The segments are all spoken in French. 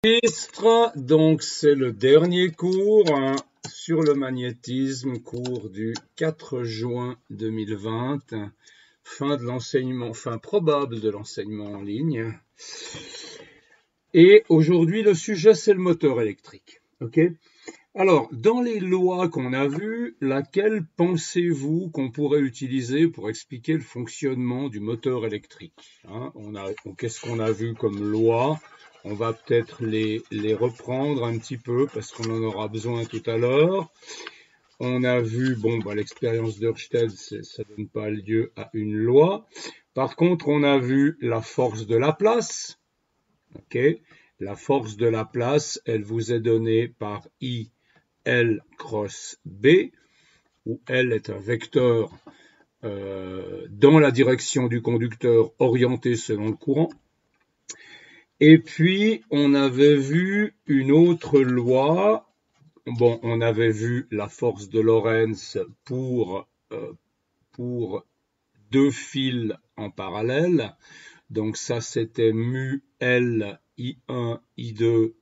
Donc c'est le dernier cours sur le magnétisme, cours du 4 juin 2020, fin de l'enseignement, fin probable de l'enseignement en ligne. Et aujourd'hui le sujet c'est le moteur électrique. Ok. Alors dans les lois qu'on a vues, laquelle pensez-vous qu'on pourrait utiliser pour expliquer le fonctionnement du moteur électrique? Qu'est-ce qu'on a vu comme loi? On va peut-être les reprendre un petit peu parce qu'on en aura besoin tout à l'heure. On a vu, l'expérience d'Ørsted, ça donne pas lieu à une loi. Par contre, on a vu la force de Laplace. Ok, la force de Laplace, elle vous est donnée par I L cross B, où L est un vecteur dans la direction du conducteur orienté selon le courant. Et puis, on avait vu une autre loi. On avait vu la force de Lorentz pour deux fils en parallèle. Donc ça, c'était mu L I1, I2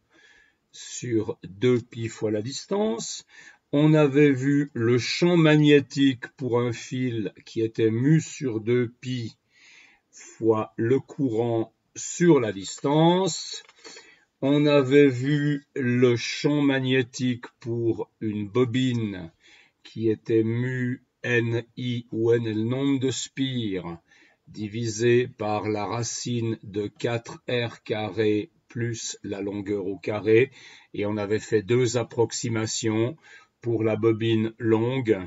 sur 2pi fois la distance. On avait vu le champ magnétique pour un fil qui était mu sur 2pi fois le courant sur la distance. On avait vu le champ magnétique pour une bobine qui était mu Ni, où N est le nombre de spires, divisé par la racine de 4R carré plus la longueur au carré. Et on avait fait deux approximations pour la bobine longue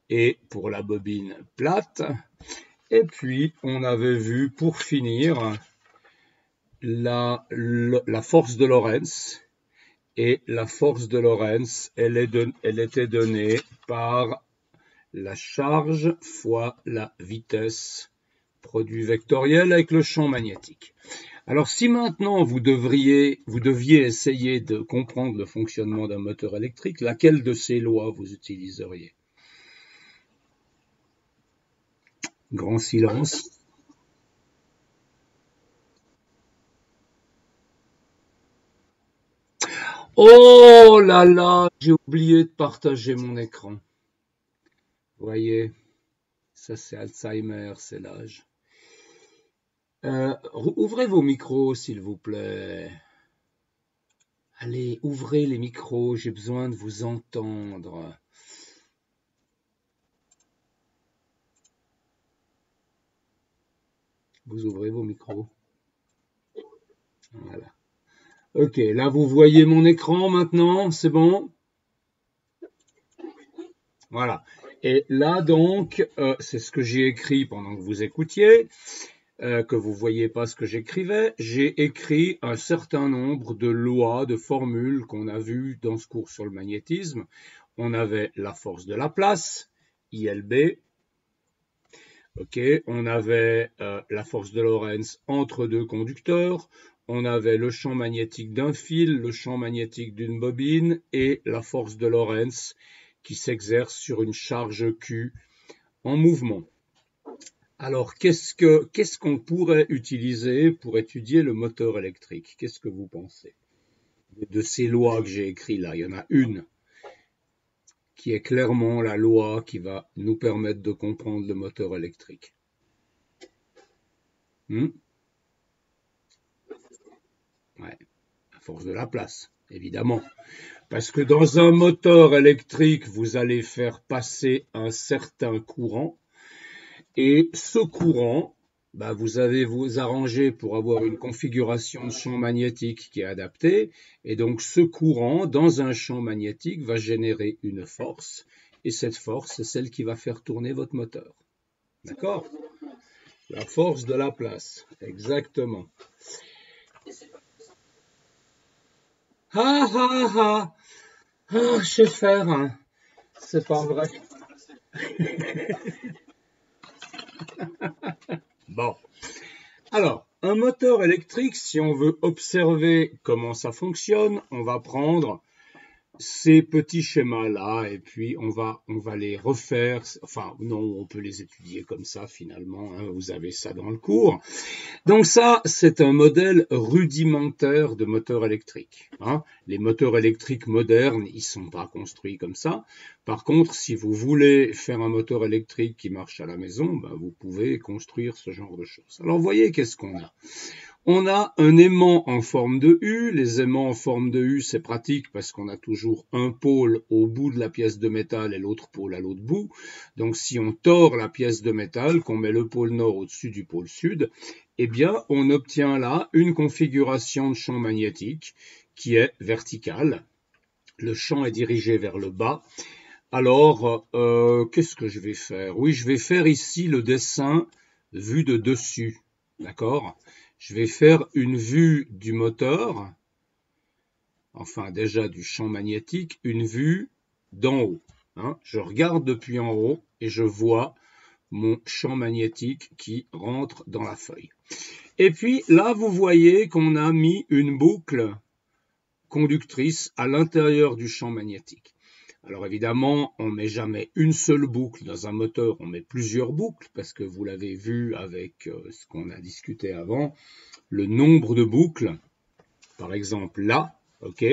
et pour la bobine plate. Et puis, on avait vu, pour finir, la force de Lorentz. Et la force de Lorentz, elle était donnée par la charge fois la vitesse, produit vectoriel avec le champ magnétique. Alors, si maintenant vous deviez essayer de comprendre le fonctionnement d'un moteur électrique, laquelle de ces lois vous utiliseriez? Grand silence. Oh là là, j'ai oublié de partager mon écran. Vous voyez, ça c'est Alzheimer, c'est l'âge. Ouvrez vos micros, s'il vous plaît. Allez, ouvrez les micros, j'ai besoin de vous entendre. Vous ouvrez vos micros. Voilà. Ok, là vous voyez mon écran maintenant, c'est bon? Voilà. Et là donc, c'est ce que j'ai écrit pendant que vous écoutiez, que vous ne voyez pas ce que j'écrivais. J'ai écrit un certain nombre de lois, de formules qu'on a vues dans ce cours sur le magnétisme. On avait la force de Laplace, ILB. Ok, on avait la force de Lorentz entre deux conducteurs. On avait le champ magnétique d'un fil, le champ magnétique d'une bobine et la force de Lorentz qui s'exerce sur une charge Q en mouvement. Alors, qu'est-ce qu'on pourrait utiliser pour étudier le moteur électrique? Qu'est-ce que vous pensez de ces lois que j'ai écrites là? Il y en a une qui est clairement la loi qui va nous permettre de comprendre le moteur électrique. Ouais, la force de Laplace, évidemment. Parce que dans un moteur électrique, vous allez faire passer un certain courant. Et ce courant, vous allez vous arranger pour avoir une configuration de champ magnétique qui est adaptée. Et donc ce courant, dans un champ magnétique, va générer une force. Et cette force, c'est celle qui va faire tourner votre moteur. D'accord? La force de Laplace, exactement. Je sais faire, hein. C'est pas vrai. Bon. Alors, un moteur électrique, si on veut observer comment ça fonctionne, on va prendre ces petits schémas-là, et puis on va les refaire. Enfin, non, on peut les étudier comme ça finalement, hein, vous avez ça dans le cours. Donc ça, c'est un modèle rudimentaire de moteur électrique. Hein. Les moteurs électriques modernes, ils sont pas construits comme ça. Par contre, si vous voulez faire un moteur électrique qui marche à la maison, ben, vous pouvez construire ce genre de choses. Alors, voyez, qu'est-ce qu'on a? On a un aimant en forme de U. Les aimants en forme de U, c'est pratique parce qu'on a toujours un pôle au bout de la pièce de métal et l'autre pôle à l'autre bout. Donc si on tord la pièce de métal, qu'on met le pôle nord au-dessus du pôle sud, eh bien on obtient là une configuration de champ magnétique qui est verticale. Le champ est dirigé vers le bas. Alors, qu'est-ce que je vais faire? Oui, je vais faire ici le dessin vu de dessus. D'accord? Je vais faire une vue du moteur, enfin déjà du champ magnétique, une vue d'en haut. Hein. Je regarde depuis en haut et je vois mon champ magnétique qui rentre dans la feuille. Et puis là, vous voyez qu'on a mis une boucle conductrice à l'intérieur du champ magnétique. Alors évidemment, on ne met jamais une seule boucle dans un moteur, on met plusieurs boucles, parce que vous l'avez vu avec ce qu'on a discuté avant, le nombre de boucles, par exemple là, ok,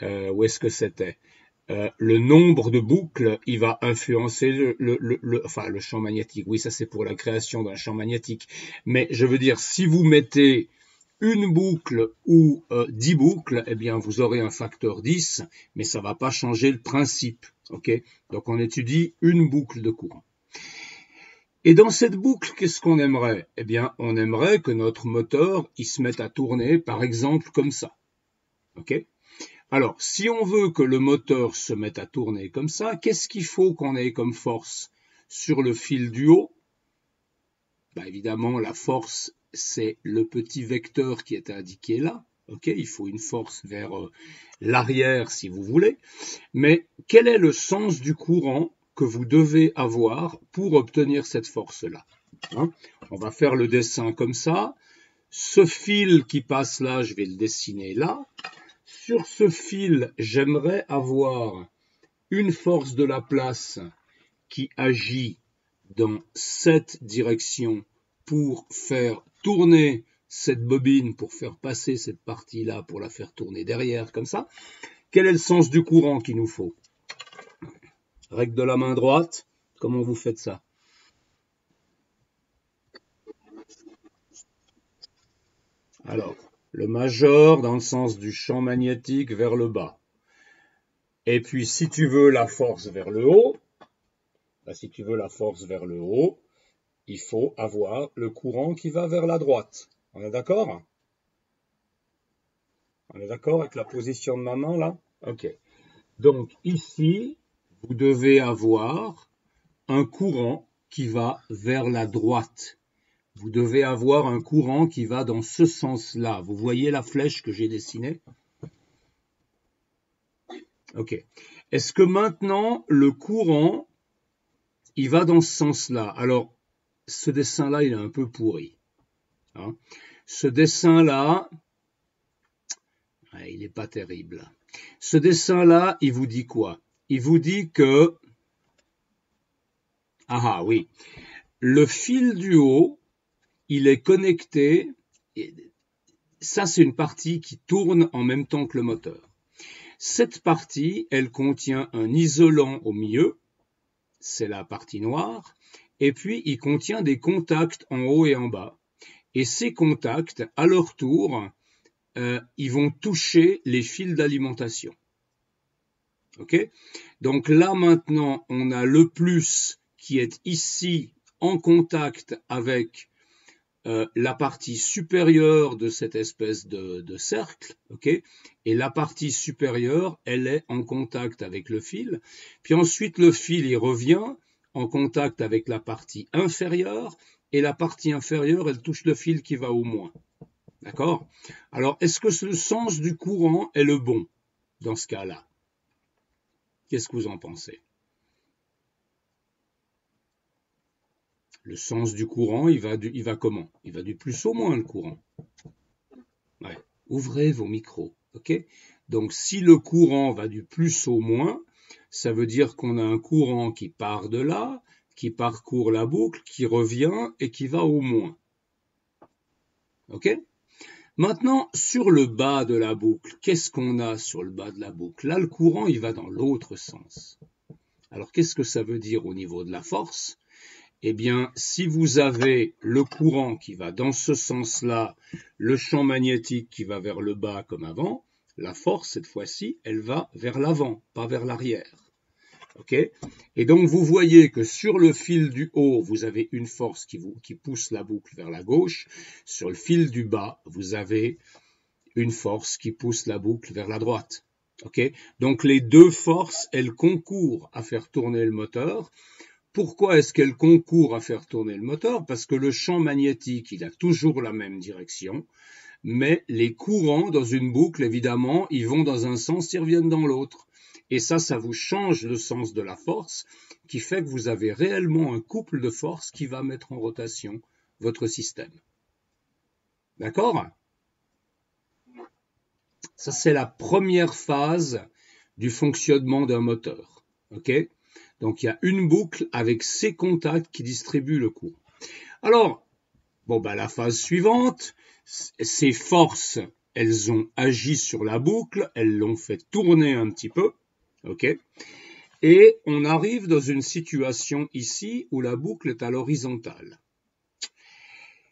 où est-ce que c'était? Le nombre de boucles, il va influencer le champ magnétique. Oui, ça c'est pour la création d'un champ magnétique. Mais je veux dire, si vous mettez une boucle ou 10 boucles, eh bien vous aurez un facteur 10, mais ça ne va pas changer le principe. Okay, donc on étudie une boucle de courant. Et dans cette boucle, qu'est-ce qu'on aimerait? Eh bien, on aimerait que notre moteur il se mette à tourner, par exemple, comme ça. Okay. Alors, si on veut que le moteur se mette à tourner comme ça, qu'est-ce qu'il faut qu'on ait comme force sur le fil du haut? Ben, évidemment, la force, c'est le petit vecteur qui est indiqué là. Okay, il faut une force vers l'arrière si vous voulez. Mais quel est le sens du courant que vous devez avoir pour obtenir cette force-là? Hein? On va faire le dessin comme ça. Ce fil qui passe là, je vais le dessiner là. Sur ce fil, j'aimerais avoir une force de la place qui agit dans cette direction pour faire tourner cette bobine, pour faire passer cette partie-là, pour la faire tourner derrière, comme ça. Quel est le sens du courant qu'il nous faut? Règle de la main droite, comment vous faites ça? Alors, le majeur dans le sens du champ magnétique vers le bas. Et puis, si tu veux la force vers le haut, si tu veux la force vers le haut, il faut avoir le courant qui va vers la droite. On est d'accord? On est d'accord avec la position de ma main là? Ok. Donc ici, vous devez avoir un courant qui va vers la droite. Vous devez avoir un courant qui va dans ce sens-là. Vous voyez la flèche que j'ai dessinée? Ok. Est-ce que maintenant, le courant, il va dans ce sens-là? Alors, ce dessin-là, il est un peu pourri. Hein. Ce dessin-là, il n'est pas terrible. Ce dessin-là, il vous dit quoi? Il vous dit que, ah oui, le fil du haut, il est connecté, ça c'est une partie qui tourne en même temps que le moteur. Cette partie, elle contient un isolant au milieu, c'est la partie noire, et puis il contient des contacts en haut et en bas. Et ces contacts, à leur tour, ils vont toucher les fils d'alimentation. Okay? Donc là maintenant, on a le plus qui est ici en contact avec la partie supérieure de cette espèce de cercle, okay? Et la partie supérieure, elle est en contact avec le fil. Puis ensuite, le fil, il revient en contact avec la partie inférieure, et la partie inférieure, elle touche le fil qui va au moins. D'accord? Alors, est-ce que le sens du courant est le bon dans ce cas-là? Qu'est-ce que vous en pensez? Le sens du courant, il va comment? Il va du plus au moins, le courant. Ouais. Ouvrez vos micros. Okay? Donc si le courant va du plus au moins, ça veut dire qu'on a un courant qui part de là, qui parcourt la boucle, qui revient et qui va au moins. Ok? Maintenant, sur le bas de la boucle, qu'est-ce qu'on a sur le bas de la boucle? Là, le courant, il va dans l'autre sens. Alors, qu'est-ce que ça veut dire au niveau de la force? Eh bien, si vous avez le courant qui va dans ce sens-là, le champ magnétique qui va vers le bas comme avant, la force, cette fois-ci, elle va vers l'avant, pas vers l'arrière. Okay? Et donc, vous voyez que sur le fil du haut, vous avez une force qui pousse la boucle vers la gauche. Sur le fil du bas, vous avez une force qui pousse la boucle vers la droite. Okay? Donc, les deux forces, elles concourent à faire tourner le moteur. Pourquoi est-ce qu'elles concourent à faire tourner le moteur? Parce que le champ magnétique, il a toujours la même direction, mais les courants dans une boucle, évidemment, ils vont dans un sens, ils reviennent dans l'autre. Et ça vous change le sens de la force, qui fait que vous avez réellement un couple de forces qui va mettre en rotation votre système. D'accord? Ça, c'est la première phase du fonctionnement d'un moteur. Ok? Donc, il y a une boucle avec ces contacts qui distribuent le courant. Alors, la phase suivante, ces forces, elles ont agi sur la boucle, elles l'ont fait tourner un petit peu. Ok? Et on arrive dans une situation ici où la boucle est à l'horizontale.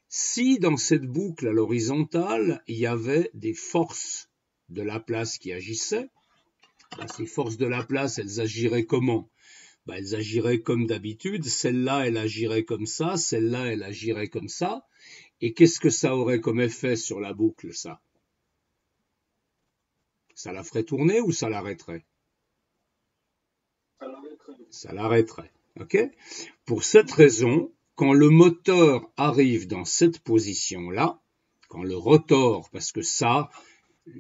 Si dans cette boucle à l'horizontale, il y avait des forces de Laplace qui agissaient, ces forces de Laplace, elles agiraient comment? Elles agiraient comme d'habitude. Celle-là, elle agirait comme ça. Celle-là, elle agirait comme ça. Et qu'est-ce que ça aurait comme effet sur la boucle, ça? Ça la ferait tourner ou ça l'arrêterait? Ça l'arrêterait. Ok? Pour cette raison, quand le moteur arrive dans cette position-là, quand le rotor, parce que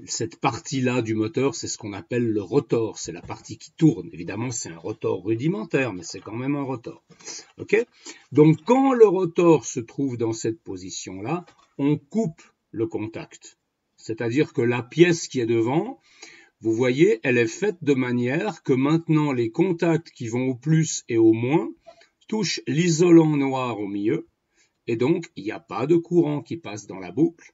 cette partie-là du moteur, c'est ce qu'on appelle le rotor, c'est la partie qui tourne. Évidemment, c'est un rotor rudimentaire, mais c'est quand même un rotor. Ok? Donc, quand le rotor se trouve dans cette position-là, on coupe le contact. C'est-à-dire que la pièce qui est devant, vous voyez, elle est faite de manière que maintenant les contacts qui vont au plus et au moins touchent l'isolant noir au milieu, et donc il n'y a pas de courant qui passe dans la boucle.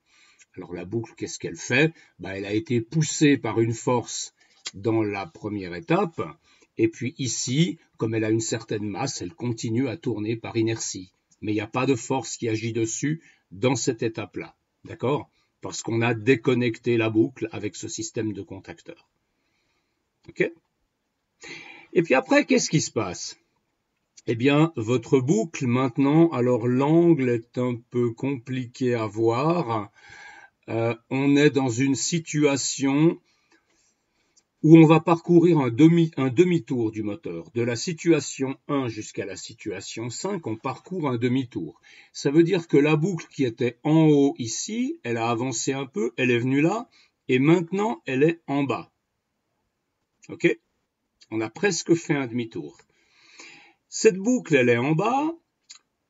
Alors la boucle, qu'est-ce qu'elle fait? Elle a été poussée par une force dans la première étape, et puis ici, comme elle a une certaine masse, elle continue à tourner par inertie. Mais il n'y a pas de force qui agit dessus dans cette étape-là. D'accord? Parce qu'on a déconnecté la boucle avec ce système de contacteurs. Ok? Et puis après, qu'est-ce qui se passe? Eh bien, votre boucle, maintenant, alors l'angle est un peu compliqué à voir. On est dans une situation où on va parcourir un demi-tour du moteur. De la situation 1 jusqu'à la situation 5, on parcourt un demi-tour. Ça veut dire que la boucle qui était en haut ici, elle a avancé un peu, elle est venue là, et maintenant elle est en bas. Ok? On a presque fait un demi-tour. Cette boucle, elle est en bas.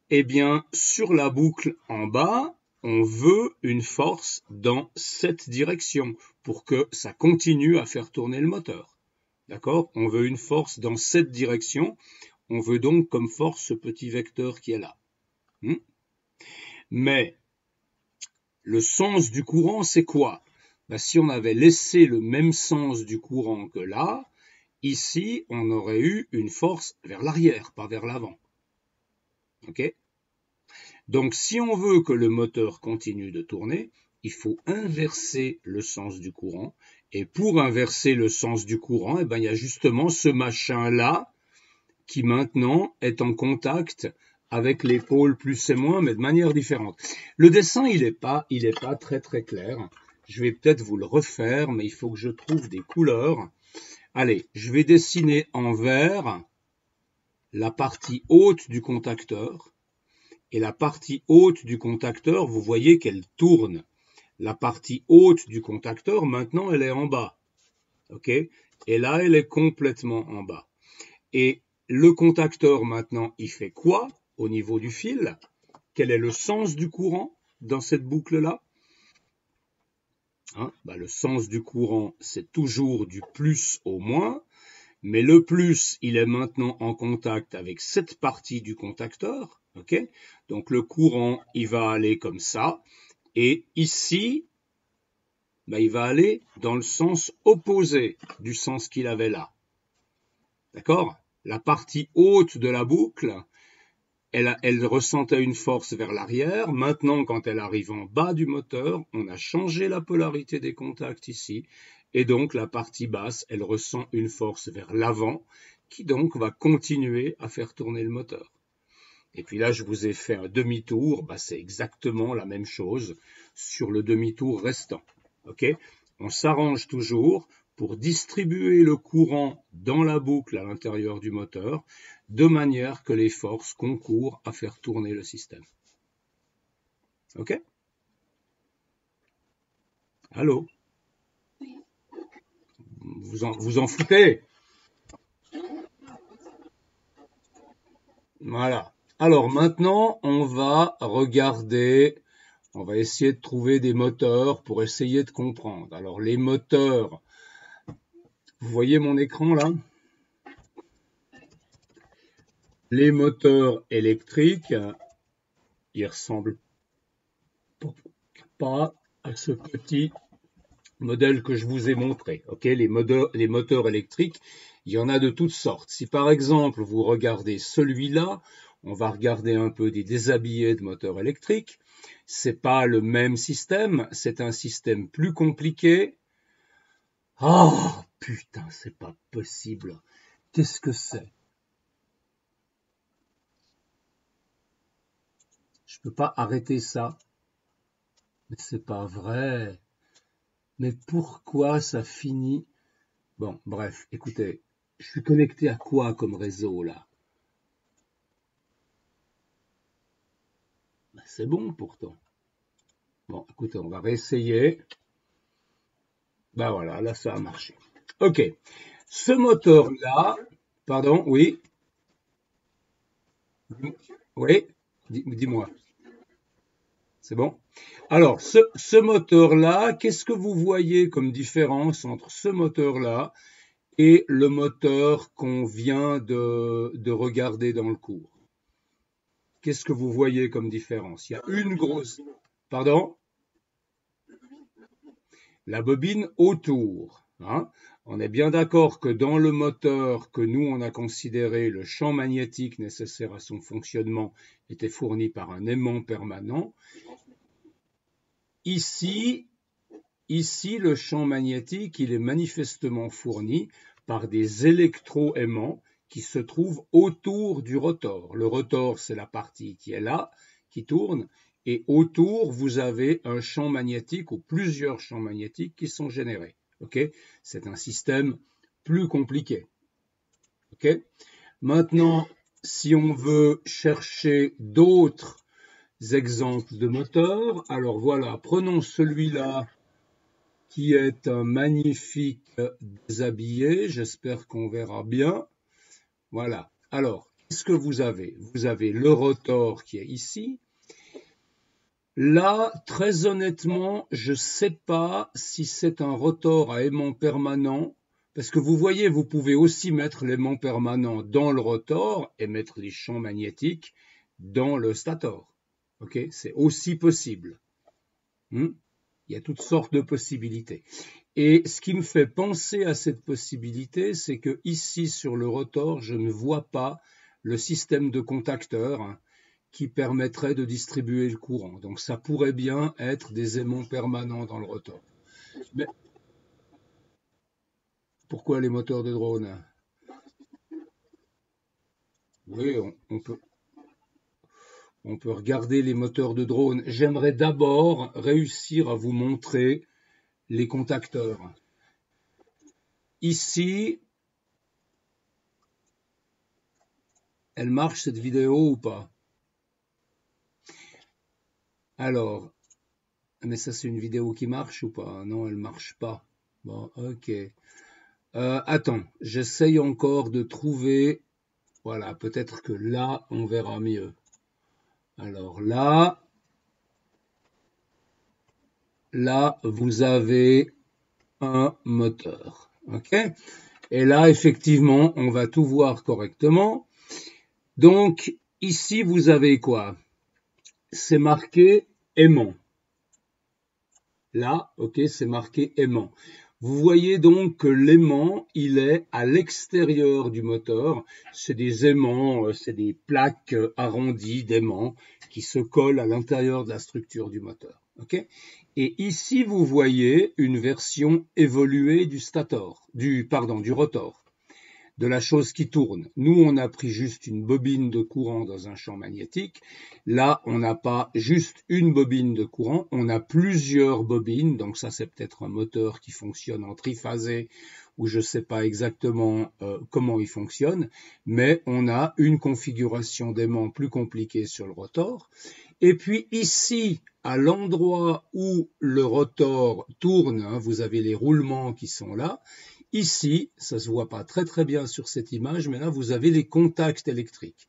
Eh bien, sur la boucle en bas, on veut une force dans cette direction pour que ça continue à faire tourner le moteur. D'accord? On veut une force dans cette direction. On veut donc comme force ce petit vecteur qui est là. Mais le sens du courant, c'est quoi? Si on avait laissé le même sens du courant que là, ici, on aurait eu une force vers l'arrière, pas vers l'avant. Ok? Donc, si on veut que le moteur continue de tourner, il faut inverser le sens du courant. Et pour inverser le sens du courant, il y a justement ce machin-là qui maintenant est en contact avec les pôles plus et moins, mais de manière différente. Le dessin, il n'est pas très très clair. Je vais peut-être vous le refaire, mais il faut que je trouve des couleurs. Allez, je vais dessiner en vert la partie haute du contacteur. Et la partie haute du contacteur, vous voyez qu'elle tourne. La partie haute du contacteur, maintenant, elle est en bas. Ok? Et là, elle est complètement en bas. Et le contacteur, maintenant, il fait quoi au niveau du fil? Quel est le sens du courant dans cette boucle-là? Hein, bah, le sens du courant, c'est toujours du plus au moins, mais le plus, il est maintenant en contact avec cette partie du contacteur. Okay, donc le courant, il va aller comme ça, et ici, bah, il va aller dans le sens opposé du sens qu'il avait là. D'accord? La partie haute de la boucle, elle ressentait une force vers l'arrière. Maintenant, quand elle arrive en bas du moteur, on a changé la polarité des contacts ici. Et donc, la partie basse, elle ressent une force vers l'avant, qui donc va continuer à faire tourner le moteur. Et puis là, je vous ai fait un demi-tour. Bah, c'est exactement la même chose sur le demi-tour restant. Okay, on s'arrange toujours pour distribuer le courant dans la boucle à l'intérieur du moteur, de manière que les forces concourent à faire tourner le système. Ok? Allô? Vous en foutez? Voilà. Alors maintenant, on va regarder, on va essayer de trouver des moteurs pour essayer de comprendre. Alors les moteurs, vous voyez mon écran là? Les moteurs électriques, ils ressemblent pas à ce petit modèle que je vous ai montré. Okay, les moteurs électriques, il y en a de toutes sortes. Si par exemple vous regardez celui-là, on va regarder un peu des déshabillés de moteurs électriques. C'est pas le même système, c'est un système plus compliqué. Oh putain, c'est pas possible. Qu'est-ce que c'est? Je peux pas arrêter ça. Mais c'est pas vrai. Mais pourquoi ça finit? Bon, bref, écoutez, je suis connecté à quoi comme réseau là? Ben, c'est bon pourtant. Bon, écoutez, on va réessayer. Ben voilà, là ça a marché. Ok, ce moteur-là, pardon, oui, oui, dis-moi, c'est bon? Alors, ce moteur-là, qu'est-ce que vous voyez comme différence entre ce moteur-là et le moteur qu'on vient de regarder dans le cours? Qu'est-ce que vous voyez comme différence? Il y a une grosse... Pardon? La bobine autour. Hein. On est bien d'accord que dans le moteur que nous, on a considéré le champ magnétique nécessaire à son fonctionnement était fourni par un aimant permanent. Ici, le champ magnétique, il est manifestement fourni par des électroaimants qui se trouvent autour du rotor. Le rotor, c'est la partie qui est là, qui tourne, et autour, vous avez un champ magnétique ou plusieurs champs magnétiques qui sont générés. Okay, c'est un système plus compliqué. Okay, maintenant, si on veut chercher d'autres exemples de moteurs, alors voilà, prenons celui-là qui est un magnifique déshabillé. J'espère qu'on verra bien. Voilà. Alors, qu'est-ce que vous avez? Vous avez le rotor qui est ici. Là, très honnêtement, je ne sais pas si c'est un rotor à aimant permanent, parce que vous voyez, vous pouvez aussi mettre l'aimant permanent dans le rotor et mettre les champs magnétiques dans le stator. Okay, c'est aussi possible. Il y a toutes sortes de possibilités. Et ce qui me fait penser à cette possibilité, c'est que ici sur le rotor, je ne vois pas le système de contacteurs qui permettrait de distribuer le courant. Donc ça pourrait bien être des aimants permanents dans le rotor. Mais pourquoi les moteurs de drone? Oui, on peut regarder les moteurs de drone. J'aimerais d'abord réussir à vous montrer les contacteurs. Ici, elle marche cette vidéo ou pas? Alors, mais ça c'est une vidéo qui marche ou pas? Non, elle marche pas. Bon, ok. Attends, j'essaye encore de trouver. Voilà, peut-être que là, on verra mieux. Alors là, là, vous avez un moteur. OK? Et là, effectivement, on va tout voir correctement. Donc, ici, vous avez quoi? C'est marqué aimant. Là, OK, c'est marqué aimant. Vous voyez donc que l'aimant, il est à l'extérieur du moteur. C'est des aimants, c'est des plaques arrondies d'aimants qui se collent à l'intérieur de la structure du moteur. OK? Et ici, vous voyez une version évoluée du du rotor, de la chose qui tourne. Nous, on a pris juste une bobine de courant dans un champ magnétique. Là, on n'a pas juste une bobine de courant, on a plusieurs bobines. Donc ça, c'est peut-être un moteur qui fonctionne en triphasé ou je ne sais pas exactement comment il fonctionne, mais on a une configuration d'aimant plus compliquée sur le rotor. Et puis ici, à l'endroit où le rotor tourne, hein, vous avez les roulements qui sont là. Ici, ça ne se voit pas très bien sur cette image, mais là, vous avez les contacts électriques.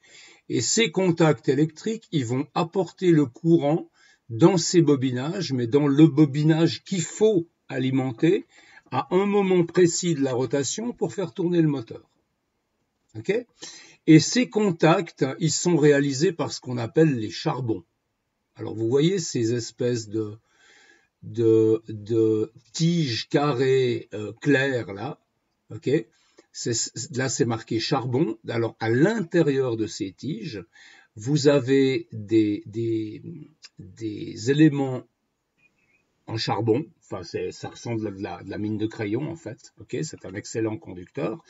Et ces contacts électriques, ils vont apporter le courant dans ces bobinages, mais dans le bobinage qu'il faut alimenter à un moment précis de la rotation pour faire tourner le moteur. Okay? Et ces contacts, ils sont réalisés par ce qu'on appelle les charbons. Alors, vous voyez ces espèces de tiges carrées claires là, ok. Là c'est marqué charbon. Alors à l'intérieur de ces tiges, vous avez des éléments en charbon. Enfin, ça ressemble à de la mine de crayon en fait. Ok, c'est un excellent conducteur.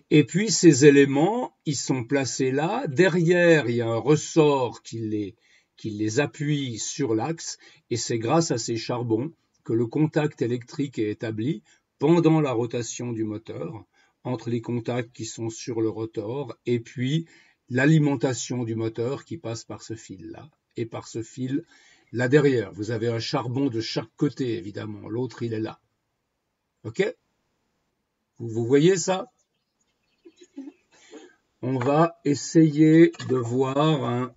Et puis ces éléments, ils sont placés là. Derrière, il y a un ressort qui les appuie sur l'axe. Et c'est grâce à ces charbons que le contact électrique est établi pendant la rotation du moteur entre les contacts qui sont sur le rotor et puis l'alimentation du moteur qui passe par ce fil-là et par ce fil là derrière. Vous avez un charbon de chaque côté, évidemment. L'autre, il est là. OK? Vous voyez ça? On va essayer de voir hein,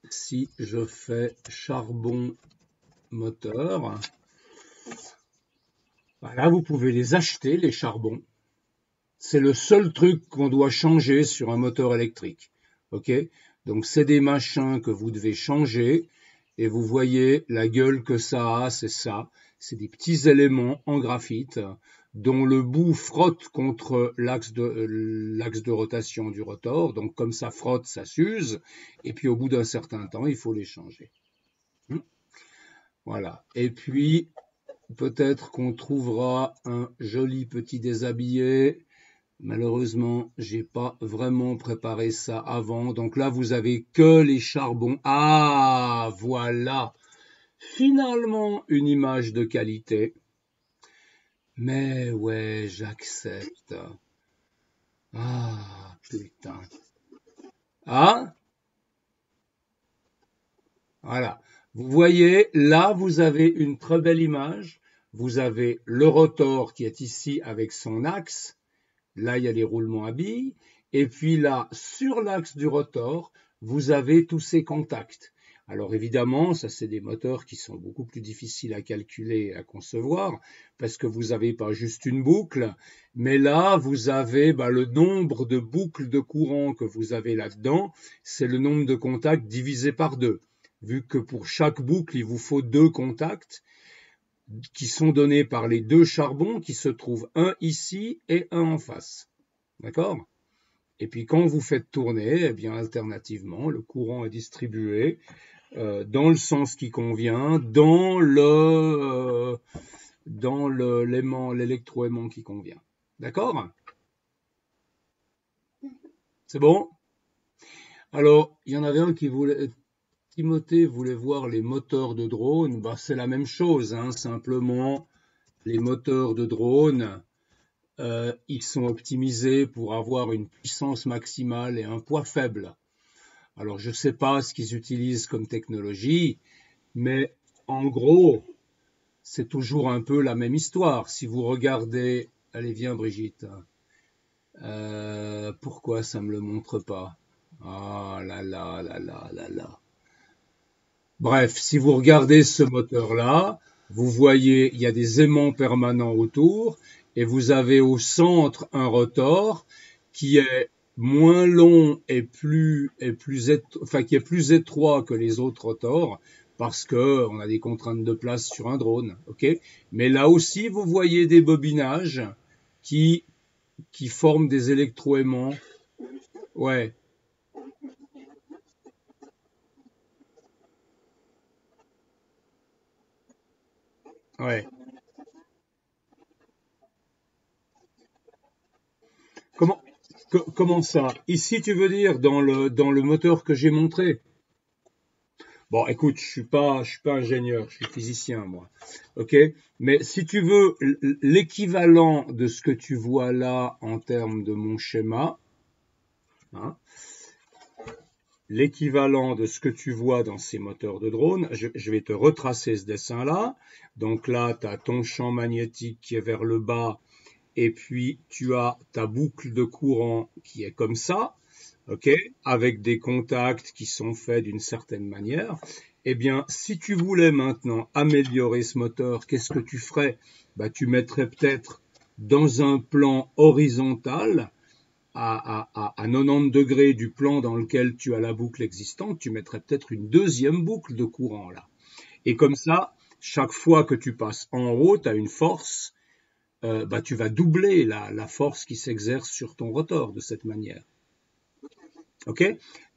si je fais charbon moteur. Voilà, vous pouvez les acheter, les charbons. C'est le seul truc qu'on doit changer sur un moteur électrique. OK? Donc, c'est des machins que vous devez changer. Et vous voyez la gueule que ça a, c'est ça. C'est des petits éléments en graphite dont le bout frotte contre l'axe de rotation du rotor. Donc, comme ça frotte, ça s'use. Et puis, au bout d'un certain temps, il faut les changer. Voilà. Et puis, peut-être qu'on trouvera un joli petit déshabillé. Malheureusement, j'ai pas vraiment préparé ça avant. Donc là, vous avez que les charbons. Ah, voilà. Finalement, une image de qualité. Mais ouais, j'accepte. Ah, putain. Ah, voilà. Vous voyez, là, vous avez une très belle image. Vous avez le rotor qui est ici avec son axe. Là, il y a les roulements à billes. Et puis là, sur l'axe du rotor, vous avez tous ces contacts. Alors évidemment, ça c'est des moteurs qui sont beaucoup plus difficiles à calculer et à concevoir, parce que vous n'avez pas juste une boucle, mais là, vous avez le nombre de boucles de courant que vous avez là-dedans, c'est le nombre de contacts divisé par 2. Vu que pour chaque boucle, il vous faut 2 contacts, qui sont donnés par les 2 charbons qui se trouvent un ici et un en face. D'accord? Et puis quand vous faites tourner, eh bien alternativement, le courant est distribué dans le sens qui convient, dans l'électroaimant qui convient. D'accord? C'est bon? Alors, il y en avait un qui voulait, Timothée voulait voir les moteurs de drone. Bah, c'est la même chose, hein, simplement les moteurs de drone, ils sont optimisés pour avoir une puissance maximale et un poids faible. Alors, je ne sais pas ce qu'ils utilisent comme technologie, mais en gros, c'est toujours un peu la même histoire. Si vous regardez, allez, viens Brigitte, pourquoi ça me le montre pas? Ah là là là là là là. Bref, si vous regardez ce moteur-là, vous voyez, il y a des aimants permanents autour, et vous avez au centre un rotor qui est moins long enfin, qui est plus étroit que les autres rotors, parce que on a des contraintes de place sur un drone, ok? Mais là aussi, vous voyez des bobinages qui, qui forment des électroaimants. Ouais, ouais. Comment, comment ça? Ici, tu veux dire dans le moteur que j'ai montré? Bon, écoute, je suis pas ingénieur, je suis physicien, moi. OK? Mais si tu veux l'équivalent de ce que tu vois là en termes de mon schéma, hein, l'équivalent de ce que tu vois dans ces moteurs de drone, je vais te retracer ce dessin-là. Donc là, tu as ton champ magnétique qui est vers le bas, et puis tu as ta boucle de courant qui est comme ça, ok, avec des contacts qui sont faits d'une certaine manière. Eh bien, si tu voulais maintenant améliorer ce moteur, qu'est-ce que tu ferais? Bah, tu mettrais peut-être dans un plan horizontal à 90 degrés du plan dans lequel tu as la boucle existante, tu mettrais peut-être une deuxième boucle de courant là. Et comme ça, chaque fois que tu passes en haut, tu as une force, bah, tu vas doubler la force qui s'exerce sur ton rotor de cette manière. Ok?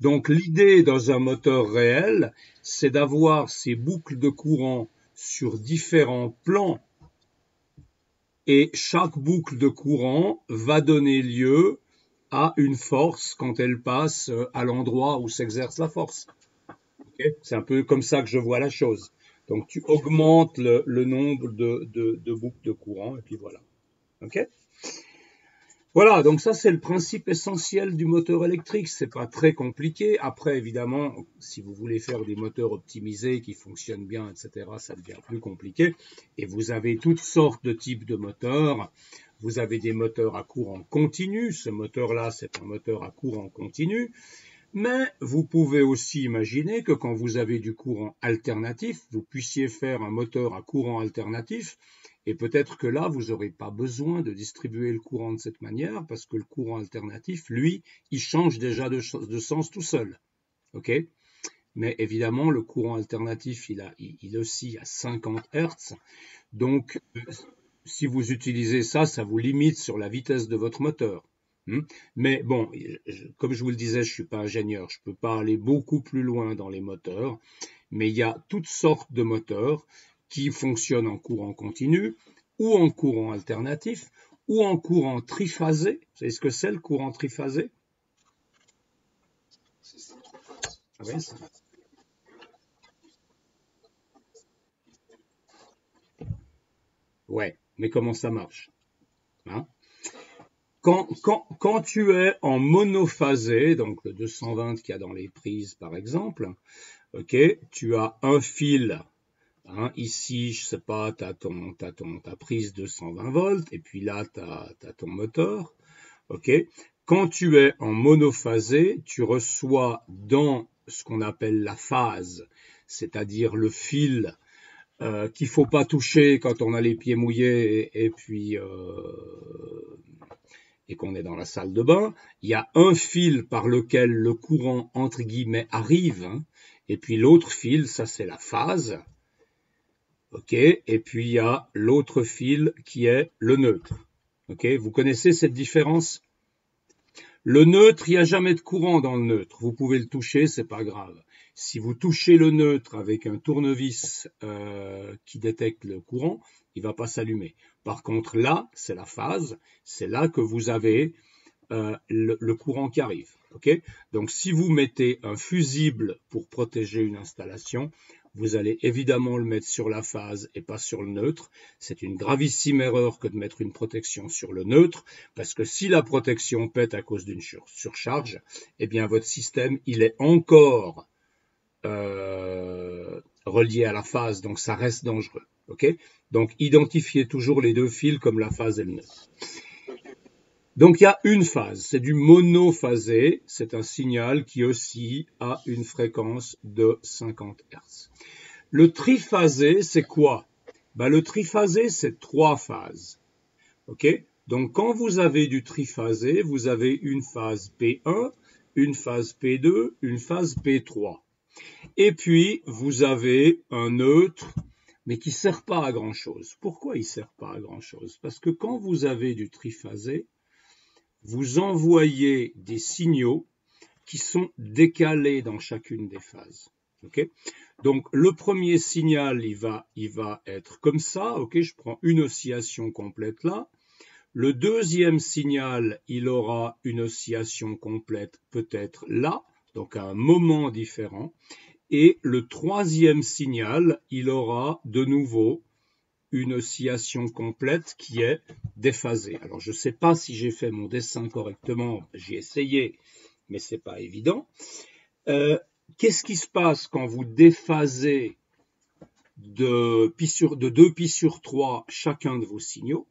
Donc l'idée dans un moteur réel, c'est d'avoir ces boucles de courant sur différents plans et chaque boucle de courant va donner lieu à une force quand elle passe à l'endroit où s'exerce la force. Okay, c'est un peu comme ça que je vois la chose. Donc tu augmentes le nombre de boucles de courant et puis voilà. Ok? Voilà, donc ça c'est le principe essentiel du moteur électrique. C'est pas très compliqué. Après, évidemment, si vous voulez faire des moteurs optimisés qui fonctionnent bien, etc., ça devient plus compliqué. Et vous avez toutes sortes de types de moteurs. Vous avez des moteurs à courant continu. Ce moteur-là, c'est un moteur à courant continu. Mais vous pouvez aussi imaginer que quand vous avez du courant alternatif, vous puissiez faire un moteur à courant alternatif, et peut-être que là, vous n'aurez pas besoin de distribuer le courant de cette manière, parce que le courant alternatif, lui, il change déjà de sens tout seul. Ok? Mais évidemment, le courant alternatif, il oscille à 50 Hertz. Donc, si vous utilisez ça, ça vous limite sur la vitesse de votre moteur. Mais bon, comme je vous le disais, je ne suis pas ingénieur, je ne peux pas aller beaucoup plus loin dans les moteurs, mais il y a toutes sortes de moteurs qui fonctionnent en courant continu, ou en courant alternatif, ou en courant triphasé. Vous savez ce que c'est le courant triphasé? Oui, ouais, mais comment ça marche? Hein? Quand tu es en monophasé, donc le 220 qu'il y a dans les prises par exemple, ok, tu as un fil. Hein, ici, je sais pas, tu as, ta prise de 120 volts, et puis là, tu as ton moteur. Ok. Quand tu es en monophasé, tu reçois dans ce qu'on appelle la phase, c'est-à-dire le fil qu'il faut pas toucher quand on a les pieds mouillés et puis et qu'on est dans la salle de bain. Il y a un fil par lequel le courant entre guillemets arrive, hein, et puis l'autre fil, ça c'est la phase. Ok, et puis il y a l'autre fil qui est le neutre. Ok, vous connaissez cette différence? Le neutre, il n'y a jamais de courant dans le neutre. Vous pouvez le toucher, c'est pas grave. Si vous touchez le neutre avec un tournevis qui détecte le courant, il va pas s'allumer. Par contre, là, c'est la phase. C'est là que vous avez le courant qui arrive. Okay, donc, si vous mettez un fusible pour protéger une installation, vous allez évidemment le mettre sur la phase et pas sur le neutre. C'est une gravissime erreur que de mettre une protection sur le neutre, parce que si la protection pète à cause d'une surcharge, eh bien votre système, il est encore relié à la phase, donc ça reste dangereux. Okay, donc identifiez toujours les deux fils comme la phase et le neutre. Donc il y a une phase, c'est du monophasé, c'est un signal qui oscille à une fréquence de 50 Hz. Le triphasé, c'est quoi? Bah, le triphasé, c'est 3 phases. OK? Donc, quand vous avez du triphasé, vous avez une phase P1, une phase P2, une phase P3. Et puis, vous avez un neutre, mais qui ne sert pas à grand-chose. Pourquoi il ne sert pas à grand-chose? Parce que quand vous avez du triphasé, vous envoyez des signaux qui sont décalés dans chacune des phases. Okay? Donc, le premier signal, il va être comme ça. Okay? Je prends une oscillation complète là. Le deuxième signal, il aura une oscillation complète peut-être là, donc à un moment différent. Et le troisième signal, il aura de nouveau une oscillation complète qui est déphasée. Alors je ne sais pas si j'ai fait mon dessin correctement, j'ai essayé, mais ce n'est pas évident. Qu'est-ce qui se passe quand vous déphasez de 2 pi sur 3 chacun de vos signaux?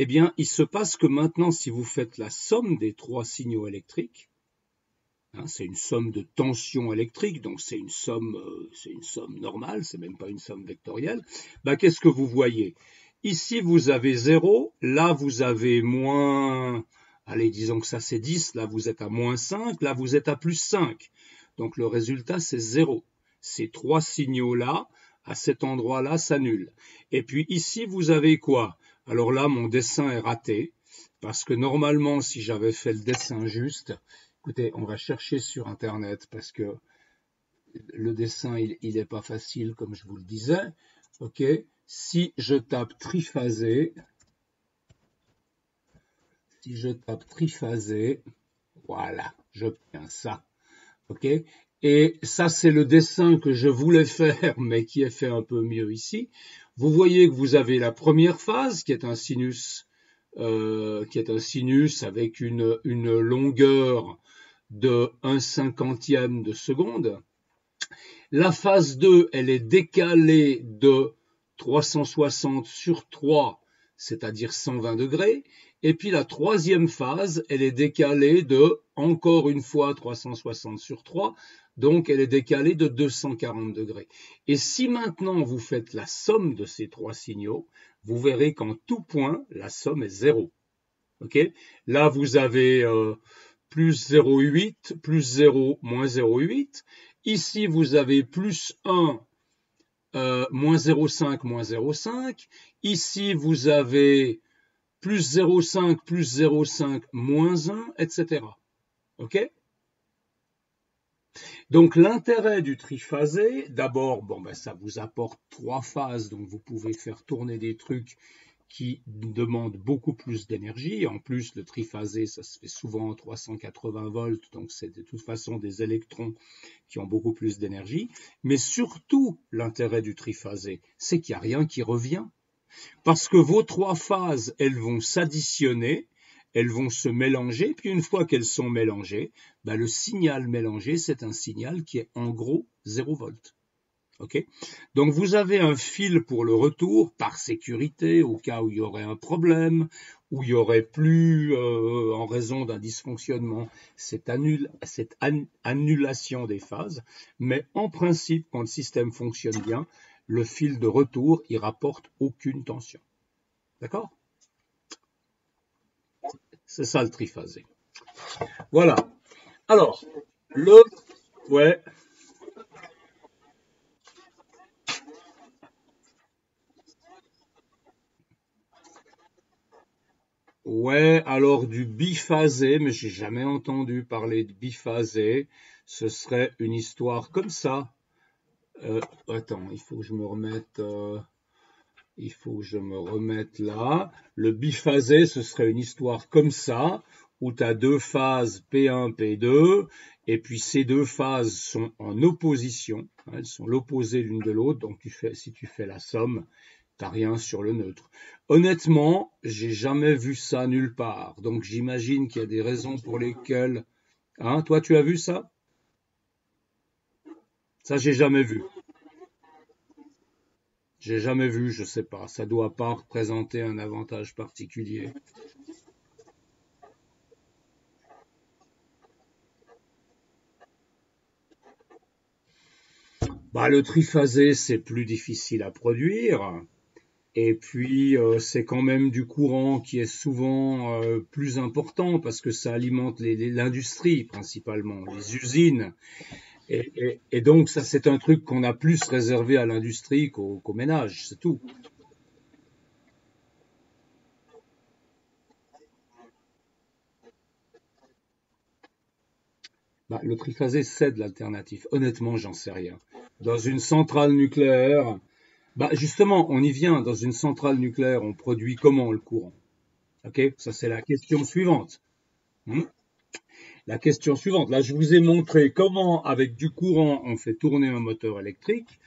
Eh bien, il se passe que maintenant, si vous faites la somme des 3 signaux électriques, c'est une somme de tension électrique, donc c'est une somme normale, c'est même pas une somme vectorielle. Qu'est-ce que vous voyez? Ici, vous avez 0, là, vous avez moins, allez, disons que ça c'est 10, là, vous êtes à moins 5, là, vous êtes à plus 5. Donc, le résultat, c'est 0. Ces 3 signaux-là, à cet endroit-là, s'annulent. Et puis ici, vous avez quoi? Alors là, mon dessin est raté, parce que normalement, si j'avais fait le dessin juste, écoutez, on va chercher sur Internet parce que le dessin, il n'est pas facile, comme je vous le disais. OK? Si je tape triphasé, voilà, j'obtiens ça. OK? Et ça, c'est le dessin que je voulais faire, mais qui est fait un peu mieux ici. Vous voyez que vous avez la première phase, qui est un sinus, avec une longueur de 1/50e de seconde. La phase 2, elle est décalée de 360 sur 3, c'est-à-dire 120 degrés. Et puis la troisième phase, elle est décalée de, encore une fois, 360 sur 3, donc elle est décalée de 240 degrés. Et si maintenant vous faites la somme de ces 3 signaux, vous verrez qu'en tout point, la somme est 0. Okay? Là, vous avez plus 0,8, plus 0, moins 0,8. Ici, vous avez plus 1, moins 0,5, moins 0,5. Ici, vous avez plus 0,5, plus 0,5, moins 1, etc. OK? Donc, l'intérêt du triphasé, d'abord, ça vous apporte 3 phases, donc vous pouvez faire tourner des trucs qui demande beaucoup plus d'énergie. En plus, le triphasé, ça se fait souvent à 380 volts, donc c'est de toute façon des électrons qui ont beaucoup plus d'énergie. Mais surtout, l'intérêt du triphasé, c'est qu'il n'y a rien qui revient. Parce que vos 3 phases, elles vont s'additionner, elles vont se mélanger, puis une fois qu'elles sont mélangées, le signal mélangé, c'est un signal qui est en gros 0 volts. Okay? Donc vous avez un fil pour le retour par sécurité au cas où il y aurait un problème, où il y aurait plus en raison d'un dysfonctionnement cette annulation des phases. Mais en principe, quand le système fonctionne bien, le fil de retour, il rapporte aucune tension. D'accord? C'est ça le triphasé. Voilà. Alors, ouais. Ouais, alors du biphasé, mais j'ai jamais entendu parler de biphasé. Ce serait une histoire comme ça. Attends, il faut que je me remette. Là. Le biphasé, ce serait une histoire comme ça, où tu as 2 phases P1, P2, et puis ces 2 phases sont en opposition. Elles sont l'opposé l'une de l'autre, donc si tu fais la somme, t'as rien sur le neutre. Honnêtement, j'ai jamais vu ça nulle part. Donc j'imagine qu'il y a des raisons pour lesquelles. Hein, toi, tu as vu ça? Ça, j'ai jamais vu. J'ai jamais vu, je sais pas. Ça doit pas représenter un avantage particulier. Le triphasé, c'est plus difficile à produire. Et puis, c'est quand même du courant qui est souvent plus important parce que ça alimente l'industrie principalement, les usines. Et donc, ça, c'est un truc qu'on a plus réservé à l'industrie qu'au ménage, c'est tout. Bah, le triphasé, c'est de l'alternative. Honnêtement, j'en sais rien. Dans une centrale nucléaire, bah, justement, on y vient. Dans une centrale nucléaire, on produit comment le courant? Ok, ça c'est la question suivante. Hmm. La question suivante. Là, je vous ai montré comment, avec du courant, on fait tourner un moteur électrique.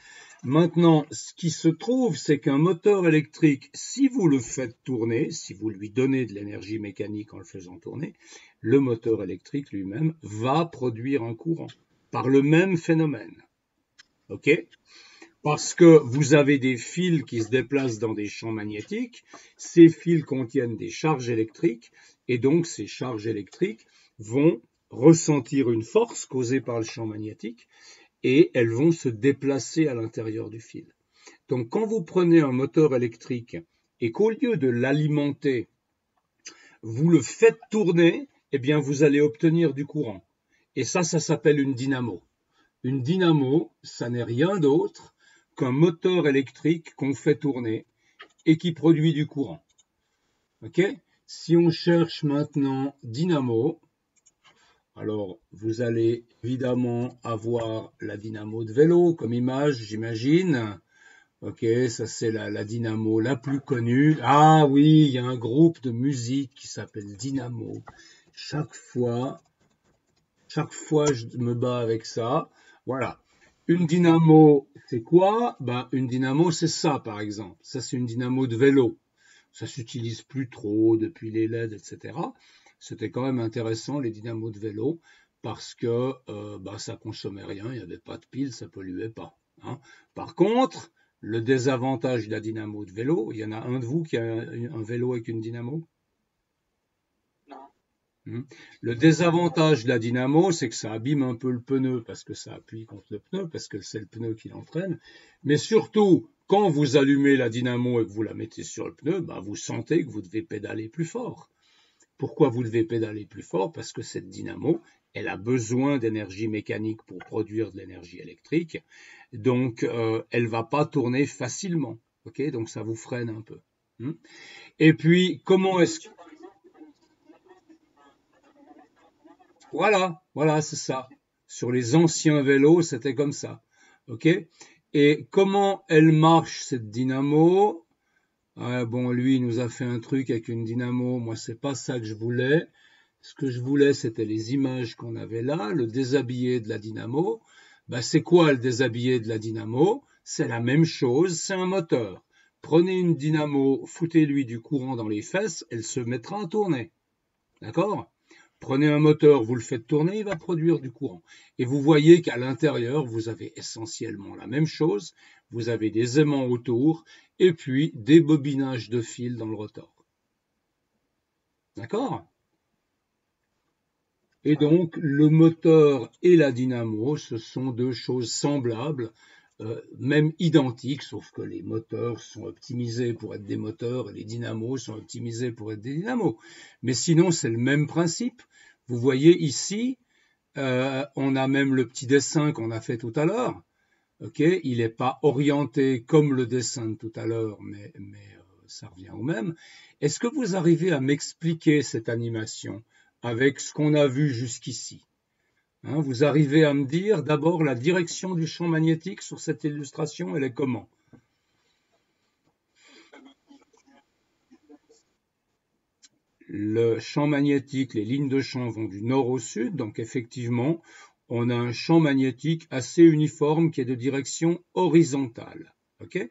Maintenant, ce qui se trouve, c'est qu'un moteur électrique, si vous le faites tourner, si vous lui donnez de l'énergie mécanique en le faisant tourner, le moteur électrique lui-même va produire un courant par le même phénomène. OK? Parce que vous avez des fils qui se déplacent dans des champs magnétiques, ces fils contiennent des charges électriques, et donc ces charges électriques vont ressentir une force causée par le champ magnétique, et elles vont se déplacer à l'intérieur du fil. Donc quand vous prenez un moteur électrique et qu'au lieu de l'alimenter, vous le faites tourner, eh bien vous allez obtenir du courant. Et ça s'appelle une dynamo. Une dynamo, ça n'est rien d'autre qu'un moteur électrique qu'on fait tourner et qui produit du courant. Ok? Si on cherche maintenant dynamo, alors vous allez évidemment avoir la dynamo de vélo comme image, j'imagine. Ok, ça c'est la dynamo la plus connue. Ah oui, il y a un groupe de musique qui s'appelle Dynamo. Chaque fois, chaque fois je me bats avec ça. Voilà. Une dynamo, c'est quoi? Ben, une dynamo, c'est ça, par exemple. Ça, c'est une dynamo de vélo. Ça s'utilise plus trop depuis les LED, etc. C'était quand même intéressant, les dynamos de vélo, parce que ben, ça consommait rien, il n'y avait pas de piles, ça polluait pas. Hein. Par contre, le désavantage de la dynamo de vélo, il y en a un de vous qui a un vélo avec une dynamo? Hmm. Le désavantage de la dynamo, c'est que ça abîme un peu le pneu parce que ça appuie contre le pneu, parce que c'est le pneu qui l'entraîne. Mais surtout, quand vous allumez la dynamo et que vous la mettez sur le pneu, bah, vous sentez que vous devez pédaler plus fort. Pourquoi vous devez pédaler plus fort? Parce que cette dynamo, elle a besoin d'énergie mécanique pour produire de l'énergie électrique. Donc, elle ne va pas tourner facilement. Ok, donc ça vous freine un peu. Hmm. Et puis, comment est-ce que... Voilà, c'est ça. Sur les anciens vélos, c'était comme ça. OK? Et comment elle marche, cette dynamo? Ah, bon, lui, il nous a fait un truc avec une dynamo. Moi, c'est pas ça que je voulais. Ce que je voulais, c'était les images qu'on avait là, le déshabillé de la dynamo. Ben, c'est quoi le déshabillé de la dynamo? C'est la même chose, c'est un moteur. Prenez une dynamo, foutez-lui du courant dans les fesses, elle se mettra à tourner. D'accord? Prenez un moteur, vous le faites tourner, il va produire du courant. Et vous voyez qu'à l'intérieur, vous avez essentiellement la même chose. Vous avez des aimants autour et puis des bobinages de fil dans le rotor. D'accord? Et donc, le moteur et la dynamo, ce sont deux choses semblables, même identiques, sauf que les moteurs sont optimisés pour être des moteurs et les dynamos sont optimisés pour être des dynamos. Mais sinon, c'est le même principe. Vous voyez ici, on a même le petit dessin qu'on a fait tout à l'heure. Okay, il n'est pas orienté comme le dessin de tout à l'heure, mais ça revient au même. Est-ce que vous arrivez à m'expliquer cette animation avec ce qu'on a vu jusqu'ici? Hein, vous arrivez à me dire d'abord la direction du champ magnétique sur cette illustration, elle est comment? Le champ magnétique, les lignes de champ vont du nord au sud, donc effectivement, on a un champ magnétique assez uniforme qui est de direction horizontale. Okay.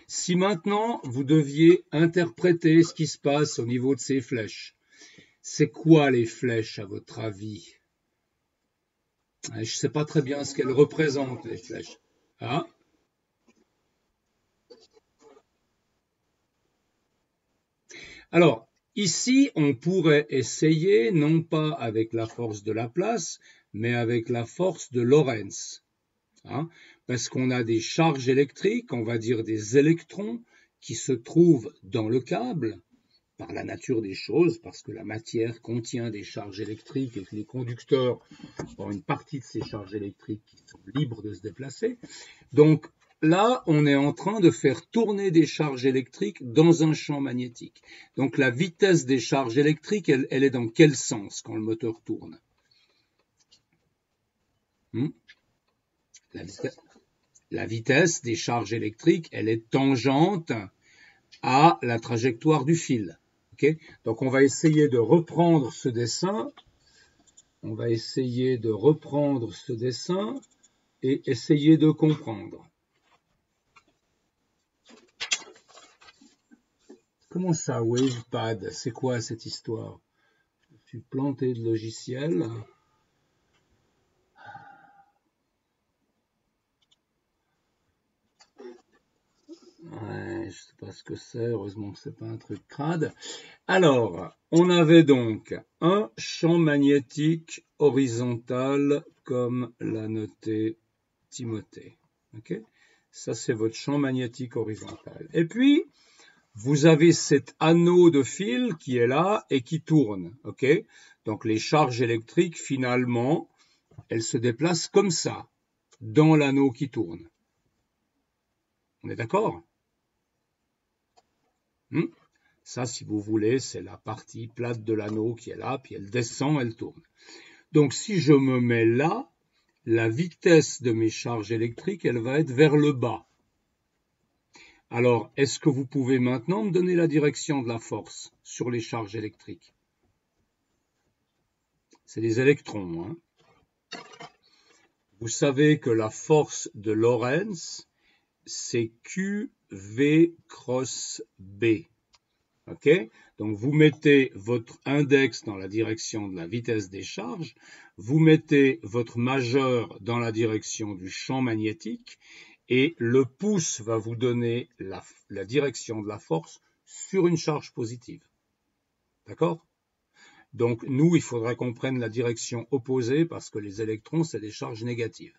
Si maintenant vous deviez interpréter ce qui se passe au niveau de ces flèches, c'est quoi les flèches à votre avis? Je ne sais pas très bien ce qu'elles représentent, les flèches. Ah, alors, ici, on pourrait essayer, non pas avec la force de Laplace, mais avec la force de Lorentz. Hein, parce qu'on a des charges électriques, on va dire des électrons, qui se trouve dans le câble, par la nature des choses, parce que la matière contient des charges électriques et que les conducteurs ont une partie de ces charges électriques qui sont libres de se déplacer. Donc là, on est en train de faire tourner des charges électriques dans un champ magnétique. Donc la vitesse des charges électriques, elle est dans quel sens quand le moteur tourne? La vitesse des charges électriques, elle est tangente à la trajectoire du fil. Okay? Donc on va essayer de reprendre ce dessin. On va essayer de reprendre ce dessin et essayer de comprendre. Comment ça, WavePad? C'est quoi cette histoire? Je suis planté de logiciel. Ouais, je sais pas ce que c'est, heureusement que c'est pas un truc crade. Alors, on avait donc un champ magnétique horizontal comme l'a noté Timothée. Okay? Ça, c'est votre champ magnétique horizontal. Et puis, vous avez cet anneau de fil qui est là et qui tourne. Okay? Donc, les charges électriques, finalement, elles se déplacent comme ça, dans l'anneau qui tourne. On est d'accord? Ça, si vous voulez, c'est la partie plate de l'anneau qui est là, puis elle descend, elle tourne. Donc, si je me mets là, la vitesse de mes charges électriques, elle va être vers le bas. Alors, est-ce que vous pouvez maintenant me donner la direction de la force sur les charges électriques? C'est des électrons. Hein. Vous savez que la force de Lorentz, c'est QV cross B. Okay? Donc vous mettez votre index dans la direction de la vitesse des charges, vous mettez votre majeur dans la direction du champ magnétique et le pouce va vous donner la direction de la force sur une charge positive. D'accord? Donc nous, il faudrait qu'on prenne la direction opposée parce que les électrons, c'est des charges négatives.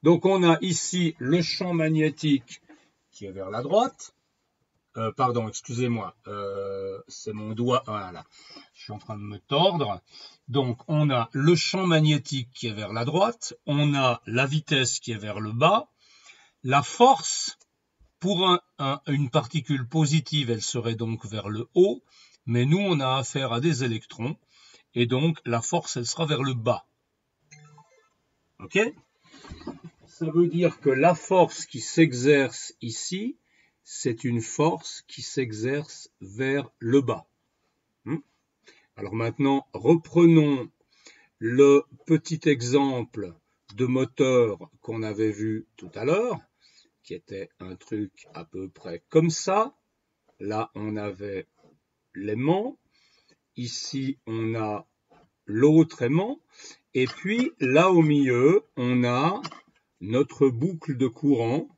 Donc on a ici le champ magnétique qui est vers la droite. Pardon, excusez-moi, c'est mon doigt, voilà, je suis en train de me tordre. Donc, on a le champ magnétique qui est vers la droite, on a la vitesse qui est vers le bas, la force, pour une particule positive, elle serait donc vers le haut, mais nous, on a affaire à des électrons, et donc la force, elle sera vers le bas. Ok? Ça veut dire que la force qui s'exerce ici, c'est une force qui s'exerce vers le bas. Alors maintenant, reprenons le petit exemple de moteur qu'on avait vu tout à l'heure, qui était un truc à peu près comme ça. Là, on avait l'aimant. Ici, on a l'autre aimant. Et puis, là au milieu, on a notre boucle de courant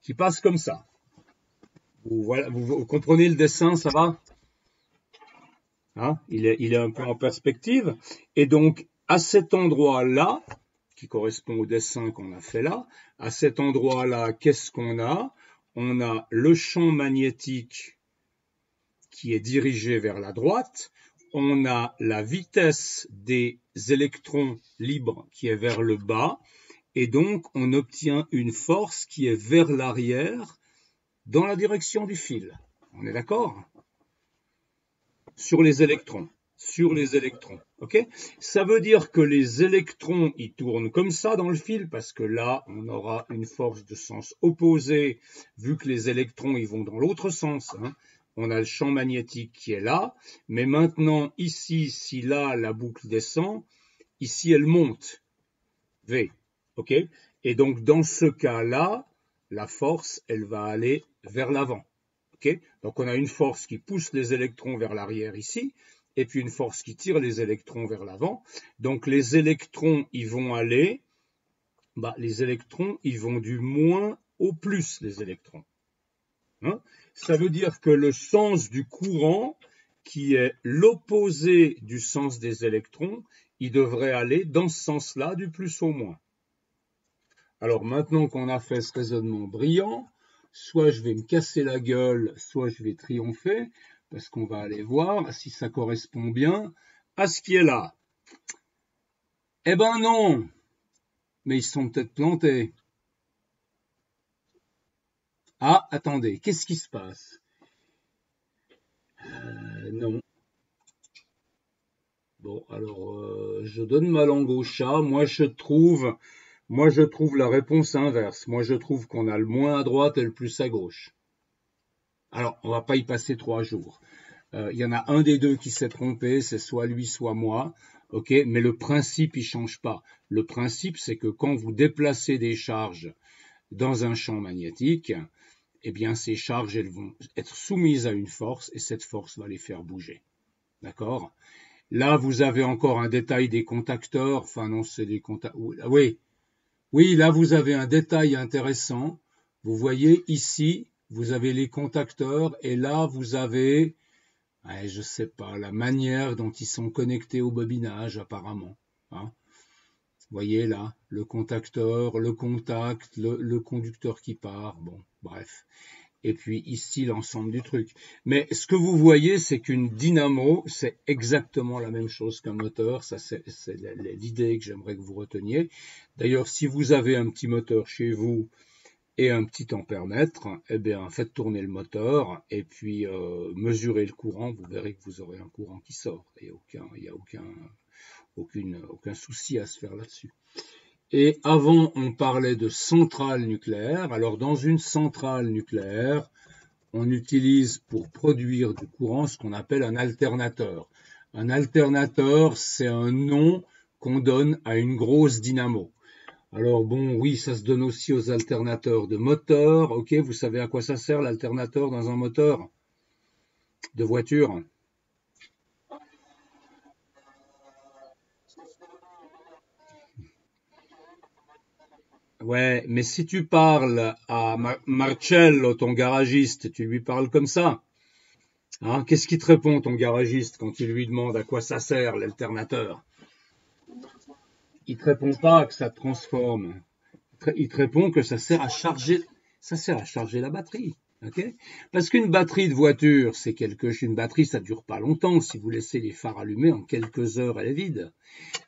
qui passe comme ça. Vous comprenez le dessin, ça va? Hein, il est un peu en perspective. Et donc, à cet endroit-là, qui correspond au dessin qu'on a fait là, à cet endroit-là, qu'est-ce qu'on a? On a le champ magnétique qui est dirigé vers la droite. On a la vitesse des électrons libres qui est vers le bas. Et donc, on obtient une force qui est vers l'arrière dans la direction du fil. On est d'accord? Sur les électrons. Sur les électrons. Ok? Ça veut dire que les électrons, ils tournent comme ça dans le fil, parce que là, on aura une force de sens opposé, vu que les électrons, ils vont dans l'autre sens. Hein. On a le champ magnétique qui est là, mais maintenant, ici, si là, la boucle descend, ici, elle monte. V. Ok? Et donc, dans ce cas-là, la force, elle va aller vers l'avant. Okay? Donc, on a une force qui pousse les électrons vers l'arrière ici, et puis une force qui tire les électrons vers l'avant. Donc, les électrons, ils vont aller, les électrons, ils vont du moins au plus, les électrons. Hein? Ça veut dire que le sens du courant, qui est l'opposé du sens des électrons, il devrait aller dans ce sens-là, du plus au moins. Alors maintenant qu'on a fait ce raisonnement brillant, soit je vais me casser la gueule, soit je vais triompher, parce qu'on va aller voir si ça correspond bien à ce qui est là. Eh ben non, mais ils sont peut-être plantés. Ah, attendez, qu'est-ce qui se passe? Non. Bon, alors je donne ma langue au chat. Moi je trouve la réponse inverse. Moi je trouve qu'on a le moins à droite et le plus à gauche. Alors, on va pas y passer 3 jours. Il y en a un des deux qui s'est trompé, c'est soit lui, soit moi. Ok, mais le principe, il change pas. Le principe, c'est que quand vous déplacez des charges dans un champ magnétique, eh bien, ces charges, elles vont être soumises à une force et cette force va les faire bouger. D'accord? Là, vous avez encore un détail des contacteurs. Enfin, non, c'est des contacteurs. Oui, oui, là, vous avez un détail intéressant. Vous voyez ici, vous avez les contacteurs et là, vous avez, ouais, je sais pas, la manière dont ils sont connectés au bobinage, apparemment. Hein. Vous voyez là, le contacteur, le contact, le conducteur qui part. Bon, bref. Et puis ici, l'ensemble du truc. Mais ce que vous voyez, c'est qu'une dynamo, c'est exactement la même chose qu'un moteur. Ça, c'est l'idée que j'aimerais que vous reteniez. D'ailleurs, si vous avez un petit moteur chez vous et un petit ampèremètre, eh bien, faites tourner le moteur et puis mesurez le courant. Vous verrez que vous aurez un courant qui sort. Il n'y a aucun souci à se faire là-dessus. Et avant, on parlait de centrale nucléaire. Alors, dans une centrale nucléaire, on utilise pour produire du courant ce qu'on appelle un alternateur. Un alternateur, c'est un nom qu'on donne à une grosse dynamo. Alors bon, oui, ça se donne aussi aux alternateurs de moteur. Ok, vous savez à quoi ça sert l'alternateur dans un moteur de voiture? Ouais, mais si tu parles à Marcello, ton garagiste, tu lui parles comme ça. Hein, qu'est-ce qu'il te répond, ton garagiste, quand tu lui demandes à quoi ça sert l'alternateur? Il te répond pas que ça transforme. Il te répond que ça sert à charger la batterie. Okay, parce qu'une batterie de voiture, une batterie, ça dure pas longtemps. Si vous laissez les phares allumés, en quelques heures, elle est vide.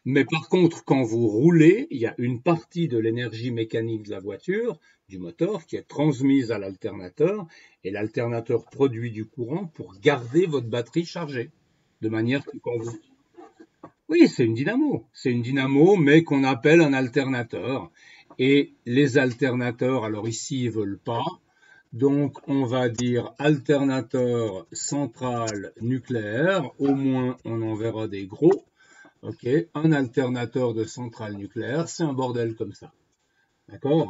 Mais par contre, quand vous roulez, il y a une partie de l'énergie mécanique de la voiture, du moteur, qui est transmise à l'alternateur, et l'alternateur produit du courant pour garder votre batterie chargée. De manière que quand vous... Oui, c'est une dynamo. C'est une dynamo, mais qu'on appelle un alternateur. Et les alternateurs, alors ici, ils veulent pas. Donc, on va dire alternateur central nucléaire. Au moins, on en verra des gros. Ok, un alternateur de centrale nucléaire, c'est un bordel comme ça. D'accord?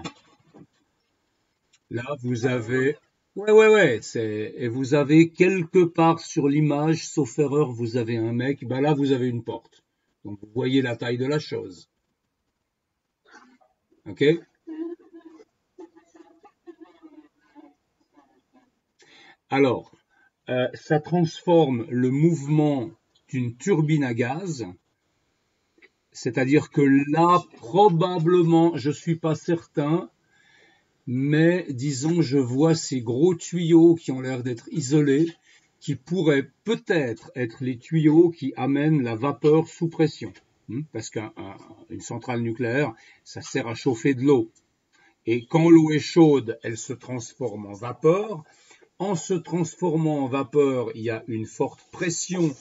Là, vous avez. Ouais, ouais, ouais. Et vous avez quelque part sur l'image, sauf erreur, vous avez un mec. Ben là, vous avez une porte. Donc, vous voyez la taille de la chose. Ok? Alors, ça transforme le mouvement d'une turbine à gaz. C'est-à-dire que là, probablement, je suis pas certain, mais disons, je vois ces gros tuyaux qui ont l'air d'être isolés, qui pourraient peut-être être les tuyaux qui amènent la vapeur sous pression. Parce qu'une centrale nucléaire, ça sert à chauffer de l'eau. Et quand l'eau est chaude, elle se transforme en vapeur. En se transformant en vapeur, il y a une forte pression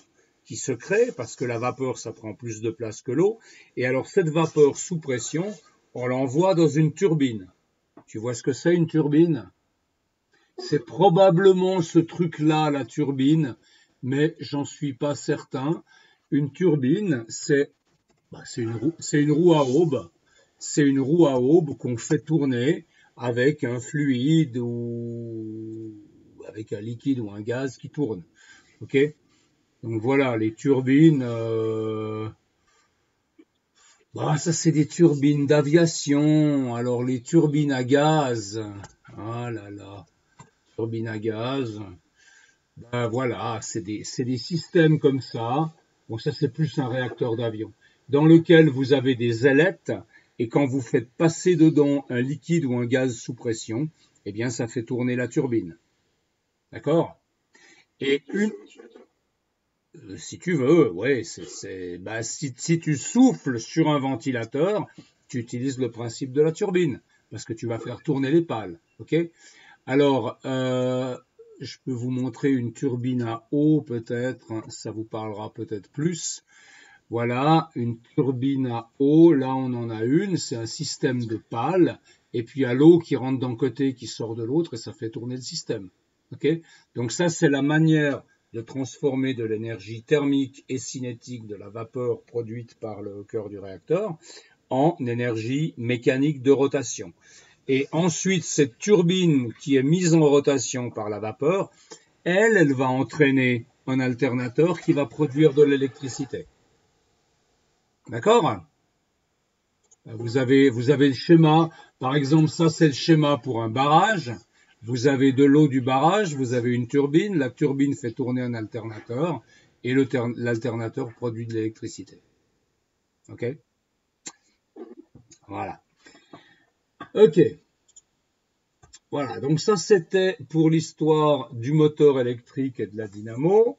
qui se crée parce que la vapeur, ça prend plus de place que l'eau. Et alors cette vapeur sous pression, on l'envoie dans une turbine. Tu vois ce que c'est une turbine? C'est probablement ce truc-là, la turbine, mais j'en suis pas certain. Une turbine, c'est une roue à aube. C'est une roue à aube qu'on fait tourner avec un fluide ou avec un liquide ou un gaz qui tourne. Ok? Donc voilà, les turbines. Ça c'est des turbines d'aviation. Alors les turbines à gaz. Ah là là, turbines à gaz. Voilà, c'est des systèmes comme ça. Bon, ça c'est plus un réacteur d'avion, dans lequel vous avez des ailettes, et quand vous faites passer dedans un liquide ou un gaz sous pression, eh bien ça fait tourner la turbine. D'accord? Et si tu veux, ouais, si tu souffles sur un ventilateur, tu utilises le principe de la turbine, parce que tu vas faire tourner les pales. Ok? Alors, je peux vous montrer une turbine à eau peut-être, hein, ça vous parlera peut-être plus. Voilà, une turbine à eau, là on en a une, c'est un système de pales, et puis il y a l'eau qui rentre d'un côté, qui sort de l'autre, et ça fait tourner le système. Ok? Donc ça, c'est la manière de transformer de l'énergie thermique et cinétique de la vapeur produite par le cœur du réacteur en énergie mécanique de rotation. Et ensuite, cette turbine qui est mise en rotation par la vapeur, elle va entraîner un alternateur qui va produire de l'électricité. D'accord? Vous avez le schéma. Par exemple, ça, c'est le schéma pour un barrage. Vous avez de l'eau du barrage, vous avez une turbine. La turbine fait tourner un alternateur et l'alternateur produit de l'électricité. OK? Voilà. OK. Voilà. Donc ça, c'était pour l'histoire du moteur électrique et de la dynamo.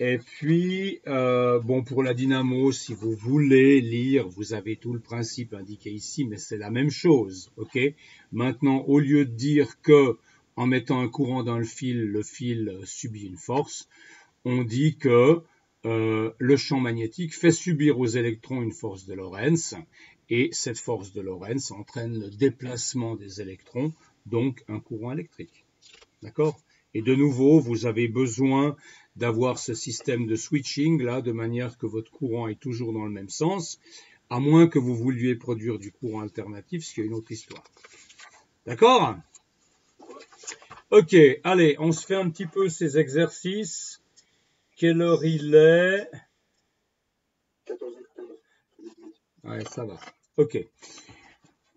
Et puis, bon, pour la dynamo, si vous voulez lire, vous avez tout le principe indiqué ici, mais c'est la même chose, ok? Maintenant, au lieu de dire que en mettant un courant dans le fil subit une force, on dit que le champ magnétique fait subir aux électrons une force de Lorentz, et cette force de Lorentz entraîne le déplacement des électrons, donc un courant électrique. D'accord? Et de nouveau, vous avez besoin d'avoir ce système de switching là, de manière que votre courant est toujours dans le même sens, à moins que vous vouliez produire du courant alternatif, ce qui est une autre histoire. D'accord? Ok, allez, on se fait un petit peu ces exercices. Quelle heure il est? 14h15. Ouais, ça va. Ok.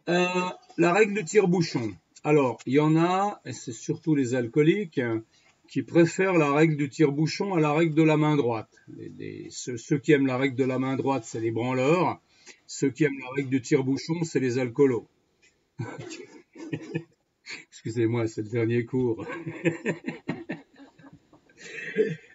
La règle de tire-bouchon. Alors, il y en a, et c'est surtout les alcooliques, qui préfèrent la règle du tire-bouchon à la règle de la main droite. Ceux qui aiment la règle de la main droite, c'est les branleurs. Ceux qui aiment la règle du tire-bouchon, c'est les alcoolos. Excusez-moi, c'est le dernier cours.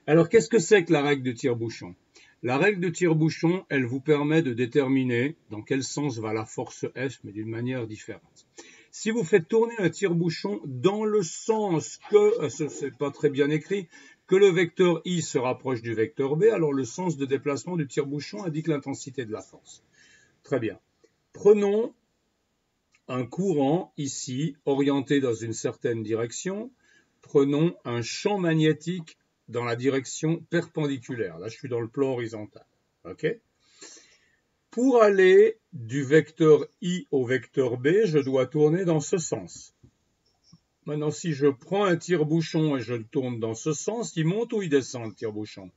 Alors, qu'est-ce que c'est que la règle du tire-bouchon? La règle de tire-bouchon, elle vous permet de déterminer dans quel sens va la force F, mais d'une manière différente. Si vous faites tourner un tire-bouchon dans le sens que, c'est pas très bien écrit, que le vecteur I se rapproche du vecteur B, alors le sens de déplacement du tire-bouchon indique l'intensité de la force. Très bien. Prenons un courant ici, orienté dans une certaine direction. Prenons un champ magnétique dans la direction perpendiculaire. Là, je suis dans le plan horizontal. OK? Pour aller du vecteur I au vecteur B, je dois tourner dans ce sens. Maintenant, si je prends un tire-bouchon et je le tourne dans ce sens, il monte ou il descend le tire-bouchon?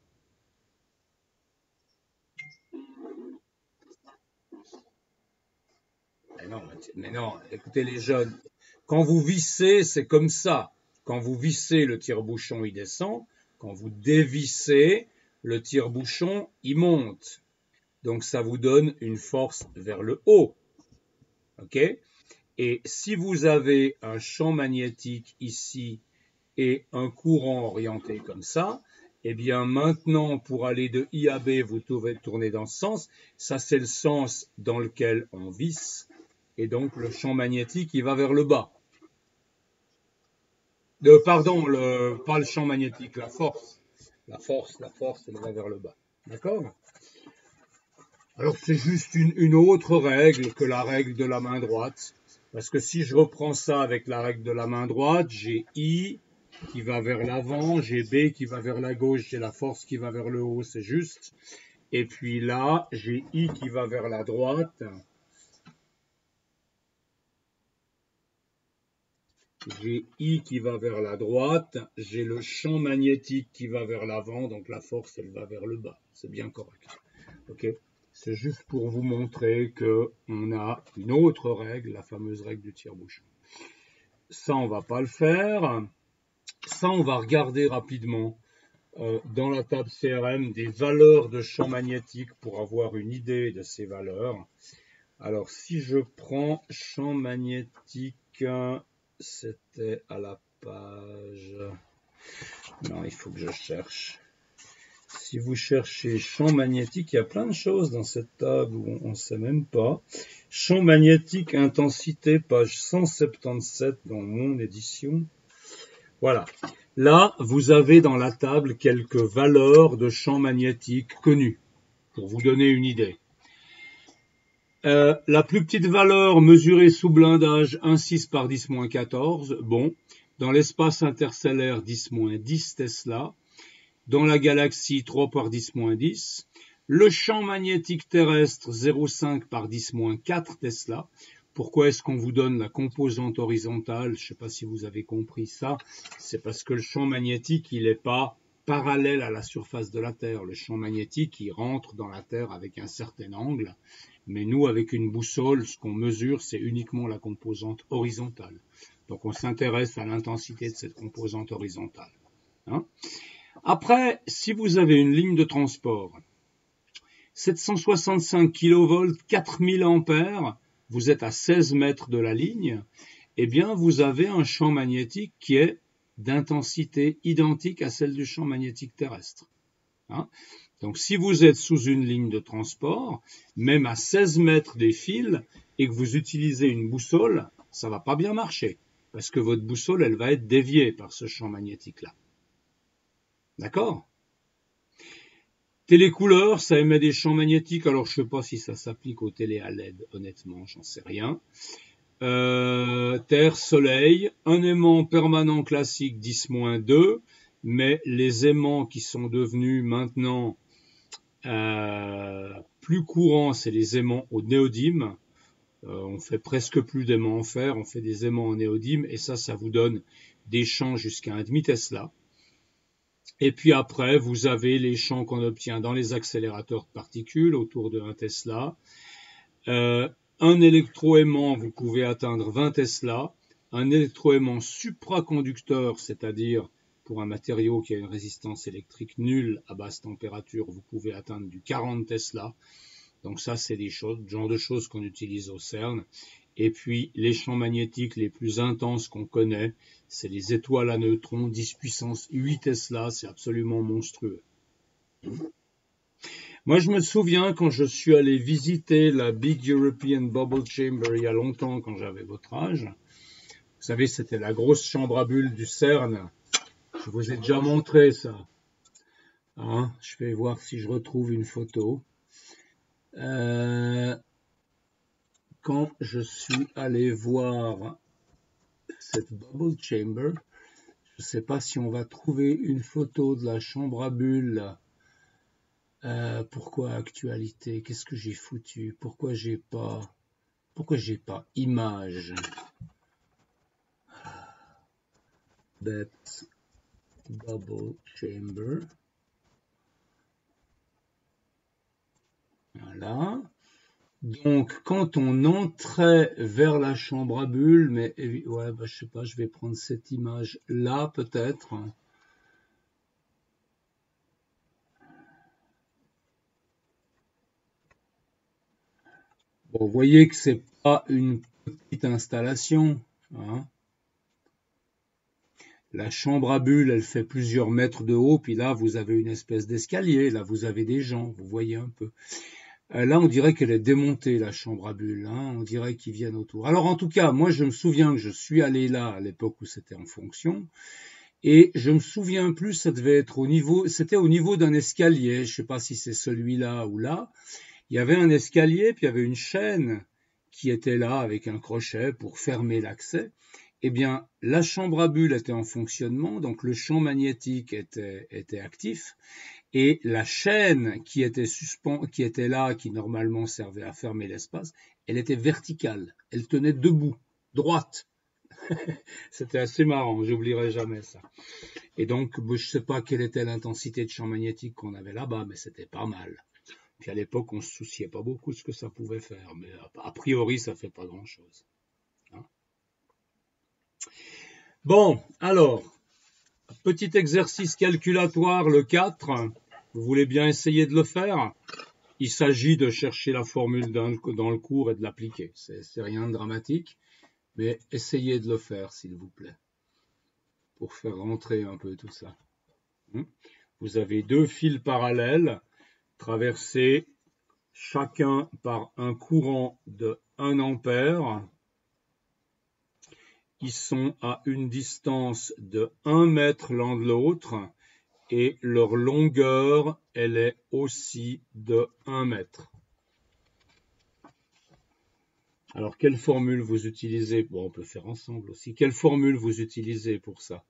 Mais non, écoutez les jeunes, quand vous vissez, c'est comme ça. Quand vous vissez, le tire-bouchon, il descend. Quand vous dévissez, le tire-bouchon, il monte. Donc ça vous donne une force vers le haut. OK? Et si vous avez un champ magnétique ici et un courant orienté comme ça, eh bien maintenant pour aller de I à B, vous devez tourner dans ce sens. Ça c'est le sens dans lequel on visse. Et donc le champ magnétique, il va vers le bas. Pardon, pas le champ magnétique, la force. La force, elle va vers le bas. D'accord? Alors c'est juste une autre règle que la règle de la main droite. Parce que si je reprends ça avec la règle de la main droite, j'ai I qui va vers l'avant, j'ai B qui va vers la gauche, j'ai la force qui va vers le haut, c'est juste. Et puis là, j'ai I qui va vers la droite. J'ai I qui va vers la droite, j'ai le champ magnétique qui va vers l'avant, donc la force, elle va vers le bas. C'est bien correct. Ok? C'est juste pour vous montrer qu'on a une autre règle, la fameuse règle du tire-bouchon. Ça, on va pas le faire. Ça, on va regarder rapidement dans la table CRM des valeurs de champ magnétique pour avoir une idée de ces valeurs. Alors, si je prends champ magnétique, c'était à la page... Non, il faut que je cherche. Si vous cherchez champ magnétique, il y a plein de choses dans cette table où on ne sait même pas. Champ magnétique, intensité, page 177 dans mon édition. Voilà. Là, vous avez dans la table quelques valeurs de champ magnétique connues, pour vous donner une idée. La plus petite valeur mesurée sous blindage, 1,6 par 10-14. Bon, dans l'espace interstellaire, 10-10 Tesla. Dans la galaxie, 3 par 10-10. Le champ magnétique terrestre, 0,5 par 10-4 Tesla. Pourquoi est-ce qu'on vous donne la composante horizontale? Je ne sais pas si vous avez compris ça. C'est parce que le champ magnétique, il n'est pas parallèle à la surface de la Terre. Le champ magnétique, il rentre dans la Terre avec un certain angle. Mais nous, avec une boussole, ce qu'on mesure, c'est uniquement la composante horizontale. Donc, on s'intéresse à l'intensité de cette composante horizontale. Hein? Après, si vous avez une ligne de transport, 765 kV, 4000 ampères, vous êtes à 16 mètres de la ligne, eh bien, vous avez un champ magnétique qui est d'intensité identique à celle du champ magnétique terrestre. Hein? Donc, si vous êtes sous une ligne de transport, même à 16 mètres des fils, et que vous utilisez une boussole, ça ne va pas bien marcher, parce que votre boussole, elle va être déviée par ce champ magnétique-là. D'accord? Télécouleur, ça émet des champs magnétiques, alors je ne sais pas si ça s'applique aux télé à LED, honnêtement, j'en sais rien. Terre, Soleil, un aimant permanent classique 10-2, mais les aimants qui sont devenus maintenant plus courants, c'est les aimants au néodyme. On fait presque plus d'aimants en fer, on fait des aimants en néodyme, et ça vous donne des champs jusqu'à 1,5 Tesla. Et puis après, vous avez les champs qu'on obtient dans les accélérateurs de particules autour de 1 Tesla. Un électroaimant, vous pouvez atteindre 20 Tesla. Un électroaimant supraconducteur, c'est-à-dire pour un matériau qui a une résistance électrique nulle à basse température, vous pouvez atteindre du 40 Tesla. Donc ça, c'est des choses, genre de choses qu'on utilise au CERN. Et puis, les champs magnétiques les plus intenses qu'on connaît, c'est les étoiles à neutrons, 10 puissance 8 Tesla, c'est absolument monstrueux. Moi, je me souviens quand je suis allé visiter la Big European Bubble Chamber il y a longtemps, quand j'avais votre âge. Vous savez, c'était la grosse chambre à bulles du CERN. Je vous ai déjà montré ça. Hein, je vais voir si je retrouve une photo. Quand je suis allé voir cette Bubble Chamber, je ne sais pas si on va trouver une photo de la chambre à bulles. Pourquoi actualité? Qu'est-ce que j'ai foutu? Pourquoi j'ai pas image? That Bubble Chamber. Voilà. Donc, quand on entrait vers la chambre à bulles, mais ouais, je sais pas, je vais prendre cette image-là peut-être. Bon, vous voyez que c'est pas une petite installation. Hein. La chambre à bulles, elle fait plusieurs mètres de haut, puis là, vous avez une espèce d'escalier, là, vous avez des gens, vous voyez un peu. Là, on dirait qu'elle est démontée, la chambre à bulles. Hein. On dirait qu'ils viennent autour. Alors, en tout cas, moi, je me souviens que je suis allé là à l'époque où c'était en fonction. Et je me souviens plus, ça devait être c'était au niveau d'un escalier. Je sais pas si c'est celui-là ou là. Il y avait un escalier, puis il y avait une chaîne qui était là avec un crochet pour fermer l'accès. Eh bien, la chambre à bulles était en fonctionnement, donc le champ magnétique était actif. Et la chaîne qui était là, qui normalement servait à fermer l'espace, elle était verticale. Elle tenait debout, droite. C'était assez marrant, j'oublierai jamais ça. Et donc, je ne sais pas quelle était l'intensité de champ magnétique qu'on avait là-bas, mais c'était pas mal. Puis à l'époque, on ne se souciait pas beaucoup de ce que ça pouvait faire, mais a priori, ça ne fait pas grand-chose. Hein. Bon, alors, petit exercice calculatoire, le 4. Vous voulez bien essayer de le faire? il s'agit de chercher la formule dans le cours et de l'appliquer. C'est rien de dramatique, mais essayez de le faire, s'il vous plaît, pour faire rentrer un peu tout ça. Vous avez deux fils parallèles traversés chacun par un courant de 1 ampère. Ils sont à une distance de 1 mètre l'un de l'autre et leur longueur, elle est aussi de 1 mètre. Alors, quelle formule vous utilisez? Bon, on peut faire ensemble aussi. Quelle formule vous utilisez pour ça?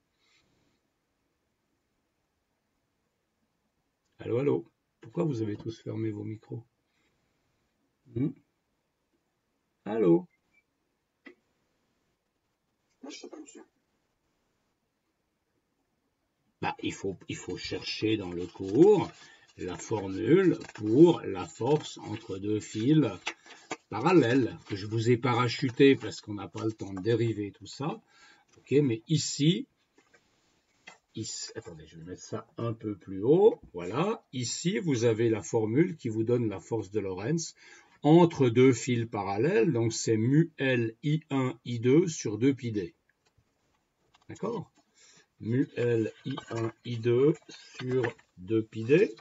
Allô, allô? Pourquoi vous avez tous fermé vos micros? Allô? Bah, il faut chercher dans le cours la formule pour la force entre deux fils parallèles, que je vous ai parachuté parce qu'on n'a pas le temps de dériver tout ça. Ok, mais ici, attendez, je vais mettre ça un peu plus haut. Voilà, ici, vous avez la formule qui vous donne la force de Lorentz entre deux fils parallèles. Donc, c'est mu L I1 I2 sur 2 pi D. D'accord? Mu L I1 I2 sur 2 pi D.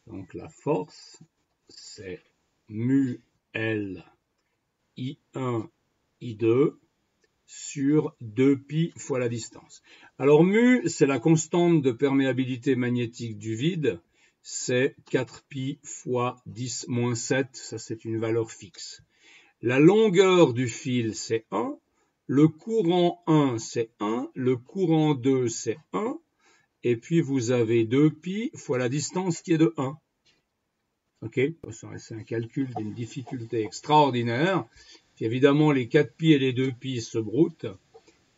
Donc, la force, c'est mu L I1 I2 sur 2 pi fois la distance. Alors mu, c'est la constante de perméabilité magnétique du vide, c'est 4 pi fois 10 moins 7, ça c'est une valeur fixe. La longueur du fil, c'est 1, le courant 1, c'est 1, le courant 2, c'est 1, et puis vous avez 2 pi fois la distance qui est de 1. Ok, c'est un calcul d'une difficulté extraordinaire. Puis évidemment, les 4 pi et les 2 pi se broutent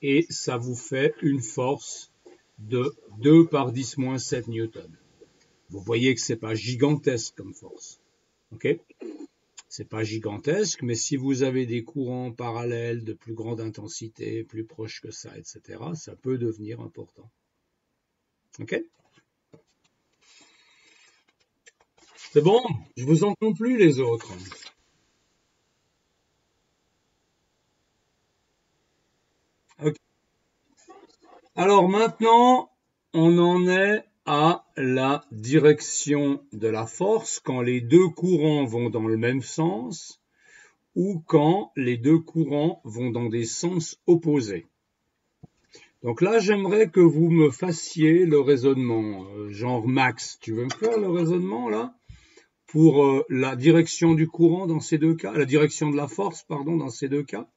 et ça vous fait une force de 2 par 10 moins 7 newtons. Vous voyez que c'est pas gigantesque comme force. Ok, c'est pas gigantesque, mais si vous avez des courants parallèles de plus grande intensité, plus proches que ça, etc., ça peut devenir important. Ok? C'est bon? Je vous entends plus les autres. Ok. Alors maintenant, on en est à la direction de la force quand les deux courants vont dans le même sens ou quand les deux courants vont dans des sens opposés. Donc là, j'aimerais que vous me fassiez le raisonnement. Genre Max, tu veux me faire le raisonnement là? Pour la direction du courant dans ces deux cas, la direction de la force, pardon, dans ces deux cas?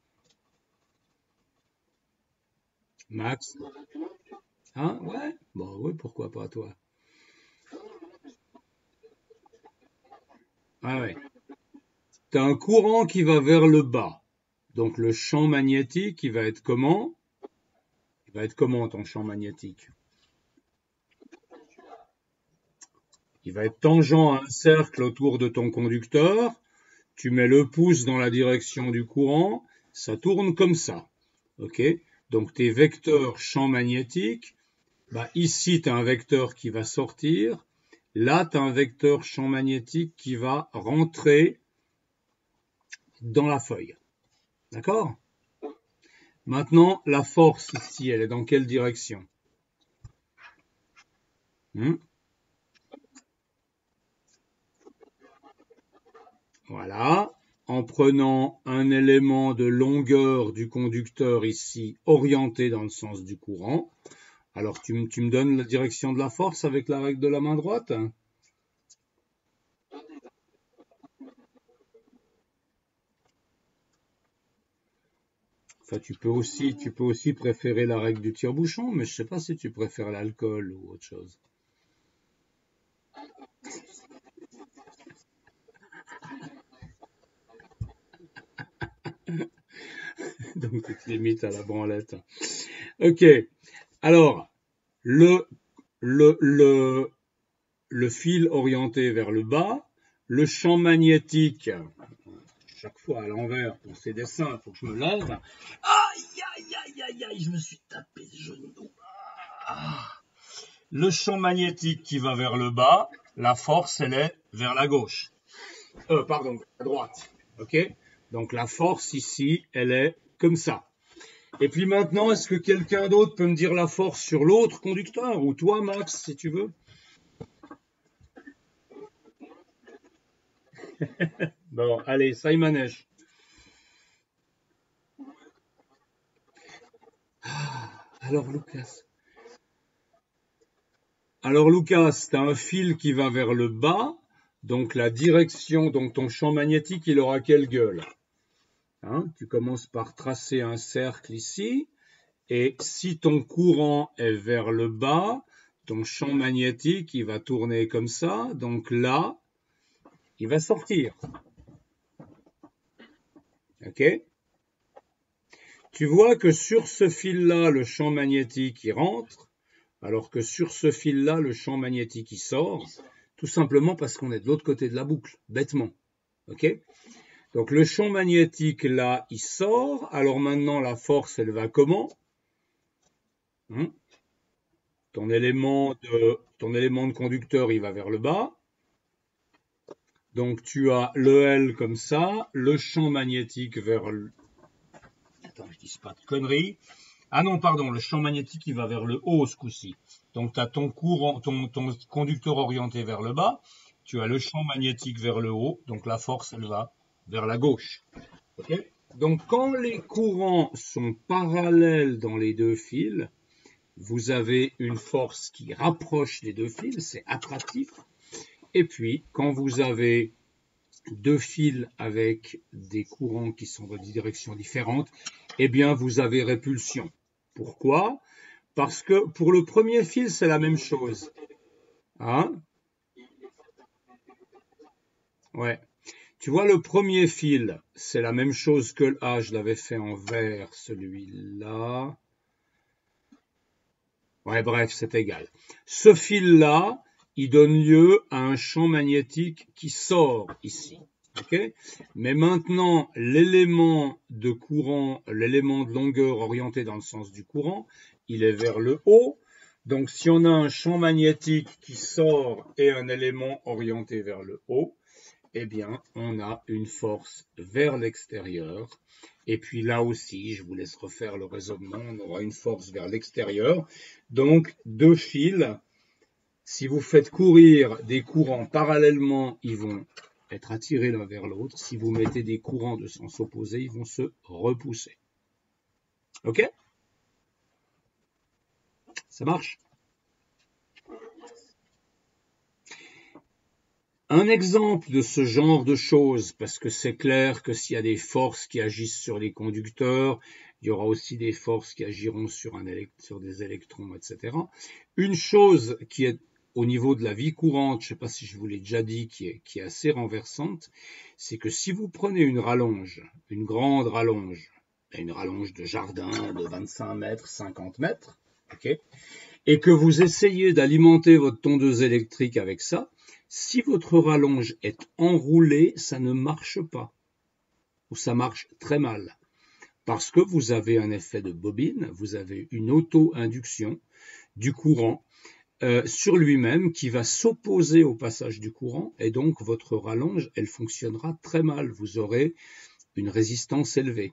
Max? Hein? Ouais? Bon, oui, pourquoi pas toi? Ah ouais. Tu as un courant qui va vers le bas. Donc le champ magnétique, il va être comment? Il va être comment ton champ magnétique? Il va être tangent à un cercle autour de ton conducteur. Tu mets le pouce dans la direction du courant, ça tourne comme ça. Ok? Donc tes vecteurs champ magnétique, bah ici tu as un vecteur qui va sortir, là tu as un vecteur champ magnétique qui va rentrer dans la feuille. D'accord? Maintenant, la force ici, elle est dans quelle direction? Voilà. En prenant un élément de longueur du conducteur ici, orienté dans le sens du courant. Alors, tu me donnes la direction de la force avec la règle de la main droite? Enfin, tu peux aussi préférer la règle du tire-bouchon, mais je ne sais pas si tu préfères l'alcool ou autre chose. Donc, tu te limites à la branlette. Ok. Alors, le fil orienté vers le bas, le champ magnétique, chaque fois à l'envers pour ces dessins, il faut que je me lève. Aïe, aïe, aïe, aïe, aïe, je me suis tapé le genou. Le champ magnétique qui va vers le bas, la force, elle est vers la gauche. Pardon, à droite. OK? Donc la force ici, elle est comme ça. Et puis maintenant, est-ce que quelqu'un d'autre peut me dire la force sur l'autre conducteur? Ou toi, Max, si tu veux? Bon, allez, ça y manège. Alors, Lucas. Alors, Lucas, tu as un fil qui va vers le bas. Donc, la direction, donc ton champ magnétique, il aura quelle gueule? Hein, tu commences par tracer un cercle ici. Et si ton courant est vers le bas, ton champ magnétique, il va tourner comme ça. Donc là, il va sortir. OK? Tu vois que sur ce fil-là, le champ magnétique, il rentre, alors que sur ce fil-là, le champ magnétique, il sort, tout simplement parce qu'on est de l'autre côté de la boucle, bêtement. OK? Donc le champ magnétique, là, il sort. Alors maintenant, la force, elle va comment? Ton élément de conducteur, il va vers le bas. Donc tu as le L comme ça, le champ magnétique vers le... Attends, je dis pas de conneries. Ah non, pardon, le champ magnétique, il va vers le haut ce coup-ci. Donc tu as ton courant, ton conducteur orienté vers le bas. Tu as le champ magnétique vers le haut. Donc la force, elle va vers la gauche. Okay? Donc quand les courants sont parallèles dans les deux fils, vous avez une force qui rapproche les deux fils, c'est attractif. Et puis, quand vous avez deux fils avec des courants qui sont dans des directions différentes, eh bien, vous avez répulsion. Pourquoi? Parce que pour le premier fil, c'est la même chose. Hein? Ouais. Tu vois, le premier fil, c'est la même chose que le A, je l'avais fait en vert, celui-là. Ouais, bref, c'est égal. Ce fil-là, il donne lieu à un champ magnétique qui sort ici. Okay? Mais maintenant, l'élément de courant, l'élément de longueur orienté dans le sens du courant, il est vers le haut. Donc, si on a un champ magnétique qui sort et un élément orienté vers le haut, eh bien, on a une force vers l'extérieur. Et puis là aussi, je vous laisse refaire le raisonnement, on aura une force vers l'extérieur. Donc, deux fils, si vous faites courir des courants parallèlement, ils vont être attirés l'un vers l'autre. Si vous mettez des courants de sens opposé, ils vont se repousser. OK? Ça marche? Un exemple de ce genre de choses, parce que c'est clair que s'il y a des forces qui agissent sur les conducteurs, il y aura aussi des forces qui agiront sur des électrons, etc. Une chose qui est au niveau de la vie courante, je ne sais pas si je vous l'ai déjà dit, qui est assez renversante, c'est que si vous prenez une rallonge, une grande rallonge, une rallonge de jardin de 25 mètres, 50 mètres, ok, et que vous essayez d'alimenter votre tondeuse électrique avec ça, si votre rallonge est enroulée, ça ne marche pas, ou ça marche très mal, parce que vous avez un effet de bobine, vous avez une auto-induction du courant sur lui-même qui va s'opposer au passage du courant, et donc votre rallonge, elle fonctionnera très mal, vous aurez une résistance élevée.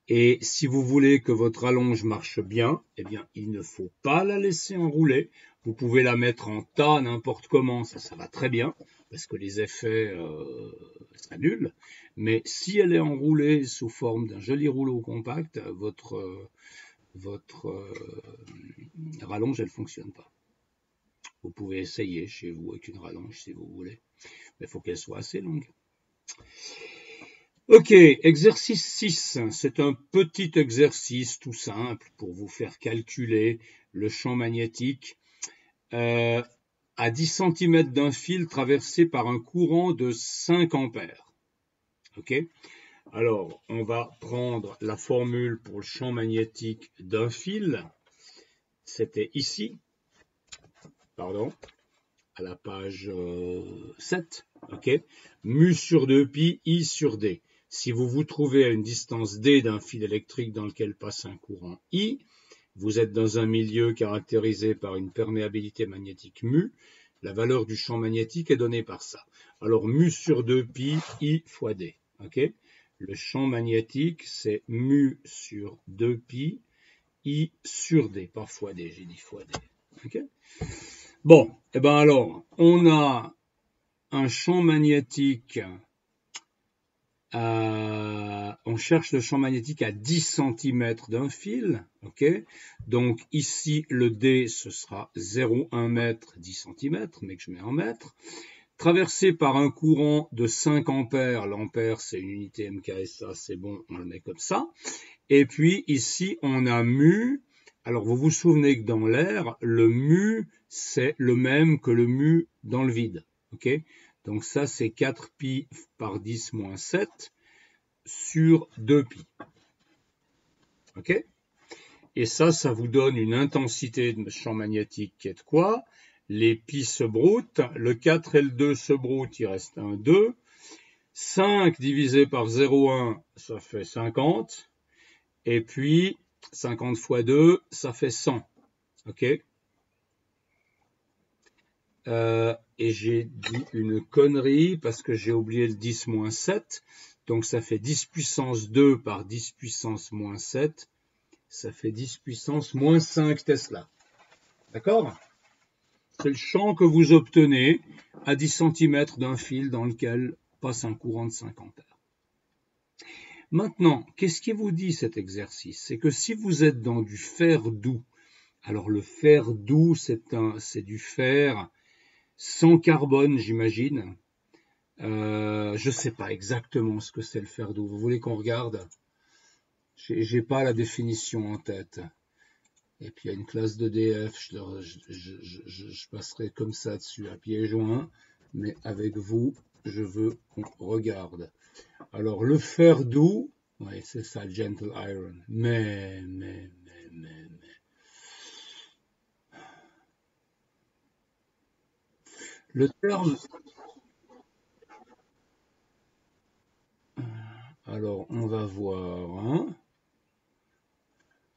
Et si vous voulez que votre rallonge marche bien, eh bien, il ne faut pas la laisser enrouler. Vous pouvez la mettre en tas n'importe comment, ça va très bien, parce que les effets s'annulent. Mais si elle est enroulée sous forme d'un joli rouleau compact, votre rallonge, elle ne fonctionne pas. Vous pouvez essayer chez vous avec une rallonge si vous voulez, mais il faut qu'elle soit assez longue. Ok, exercice 6, c'est un petit exercice tout simple pour vous faire calculer le champ magnétique à 10 cm d'un fil traversé par un courant de 5 ampères. Ok, alors on va prendre la formule pour le champ magnétique d'un fil, c'était ici, pardon, à la page 7, ok, mu sur 2pi, I sur D. Si vous vous trouvez à une distance D d'un fil électrique dans lequel passe un courant I, vous êtes dans un milieu caractérisé par une perméabilité magnétique mu, La valeur du champ magnétique est donnée par ça. Alors, mu sur 2pi, I fois D. Okay, le champ magnétique, c'est mu sur 2pi, I sur D. Pas fois D, j'ai dit fois D. Okay, bon, et bien alors, on a un champ magnétique, on cherche le champ magnétique à 10 cm d'un fil, ok. Donc ici, le D, ce sera 0,1 mètre, 10 cm, mais que je mets en mètres. Traversé par un courant de 5 ampères, l'ampère c'est une unité MKSA, c'est bon, on le met comme ça. Et puis ici, on a mu. Alors vous vous souvenez que dans l'air, le mu, c'est le même que le mu dans le vide, ok. Donc ça, c'est 4pi par 10 moins 7 sur 2pi. Ok? Et ça vous donne une intensité de champ magnétique qui est de quoi? Les pi se broutent, le 4 et le 2 se broutent, il reste un 2. 5 divisé par 0,1, ça fait 50. Et puis, 50 fois 2, ça fait 100. Ok? Et j'ai dit une connerie parce que j'ai oublié le 10 moins 7. Donc ça fait 10 puissance 2 par 10 puissance moins 7. Ça fait 10 puissance moins 5 Tesla. D'accord? C'est le champ que vous obtenez à 10 cm d'un fil dans lequel passe un courant de 5 ampères. Maintenant, qu'est-ce qui vous dit cet exercice? C'est que si vous êtes dans du fer doux, alors le fer doux, c'est du fer sans carbone, j'imagine. Je ne sais pas exactement ce que c'est le fer doux. Vous voulez qu'on regarde? J'ai pas la définition en tête. Et puis il y a une classe d'EDF, je passerai comme ça dessus à pieds joints. Mais avec vous, je veux qu'on regarde. Alors le fer doux, oui c'est ça, gentle iron. Mais. Le terme. Alors, on va voir. Hein.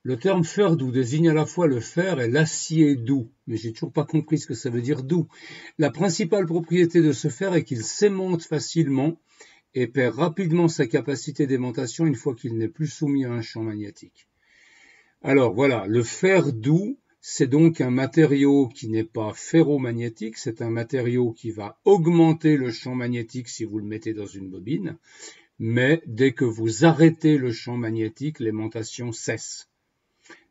Le terme fer doux désigne à la fois le fer et l'acier doux, mais j'ai toujours pas compris ce que ça veut dire doux. La principale propriété de ce fer est qu'il s'aimante facilement et perd rapidement sa capacité d'aimantation une fois qu'il n'est plus soumis à un champ magnétique. Alors voilà, le fer doux, c'est donc un matériau qui n'est pas ferromagnétique, c'est un matériau qui va augmenter le champ magnétique si vous le mettez dans une bobine. Mais dès que vous arrêtez le champ magnétique, l'aimantation cesse.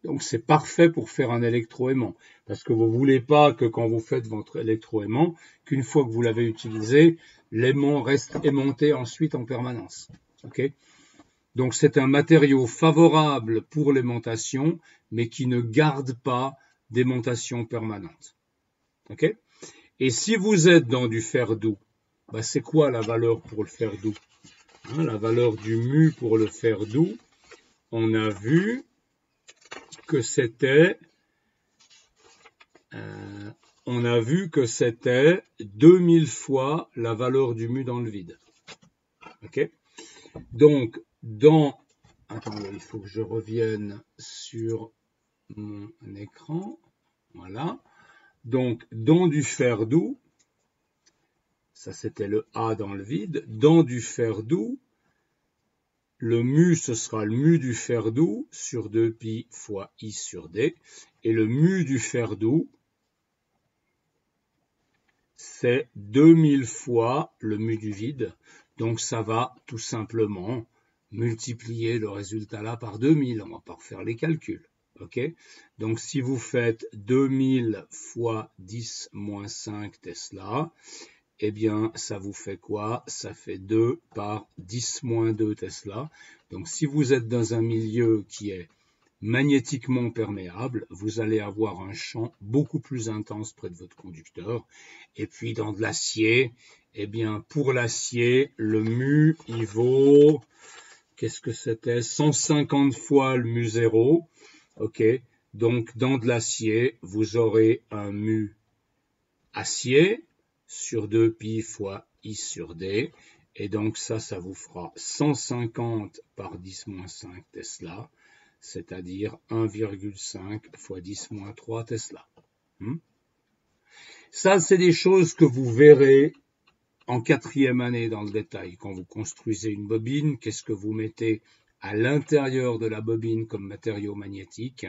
Donc c'est parfait pour faire un électroaimant, parce que vous ne voulez pas que quand vous faites votre électroaimant, qu'une fois que vous l'avez utilisé, l'aimant reste aimanté ensuite en permanence. Okay, donc c'est un matériau favorable pour l'aimantation, mais qui ne garde pas d'aimantation permanente. Okay, et si vous êtes dans du fer doux, bah c'est quoi la valeur pour le fer doux? La valeur du mu pour le fer doux, on a vu que c'était 2000 fois la valeur du mu dans le vide. Ok. Donc, attendez, il faut que je revienne sur mon écran. Voilà. Donc, dans du fer doux, ça c'était le A dans le vide, dans du fer doux, le mu, ce sera le mu du fer doux sur 2pi fois I sur D. Et le mu du fer doux, c'est 2000 fois le mu du vide. Donc ça va tout simplement multiplier le résultat là par 2000. On va pas refaire les calculs. Okay, donc si vous faites 2000 fois 10 moins 5 Tesla, eh bien, ça vous fait quoi? Ça fait 2 par 10 moins 2 Tesla. Donc, si vous êtes dans un milieu qui est magnétiquement perméable, vous allez avoir un champ beaucoup plus intense près de votre conducteur. Et puis, dans de l'acier, eh bien, pour l'acier, le mu, il vaut, qu'est-ce que c'était? 150 fois le mu 0. OK. Donc, dans de l'acier, vous aurez un mu acier sur 2pi fois I sur D. Et donc ça vous fera 150 par 10 moins 5 Tesla, c'est-à-dire 1,5 fois 10 moins 3 Tesla. Ça, c'est des choses que vous verrez en 4e année dans le détail. Quand vous construisez une bobine, qu'est-ce que vous mettez à l'intérieur de la bobine comme matériau magnétique?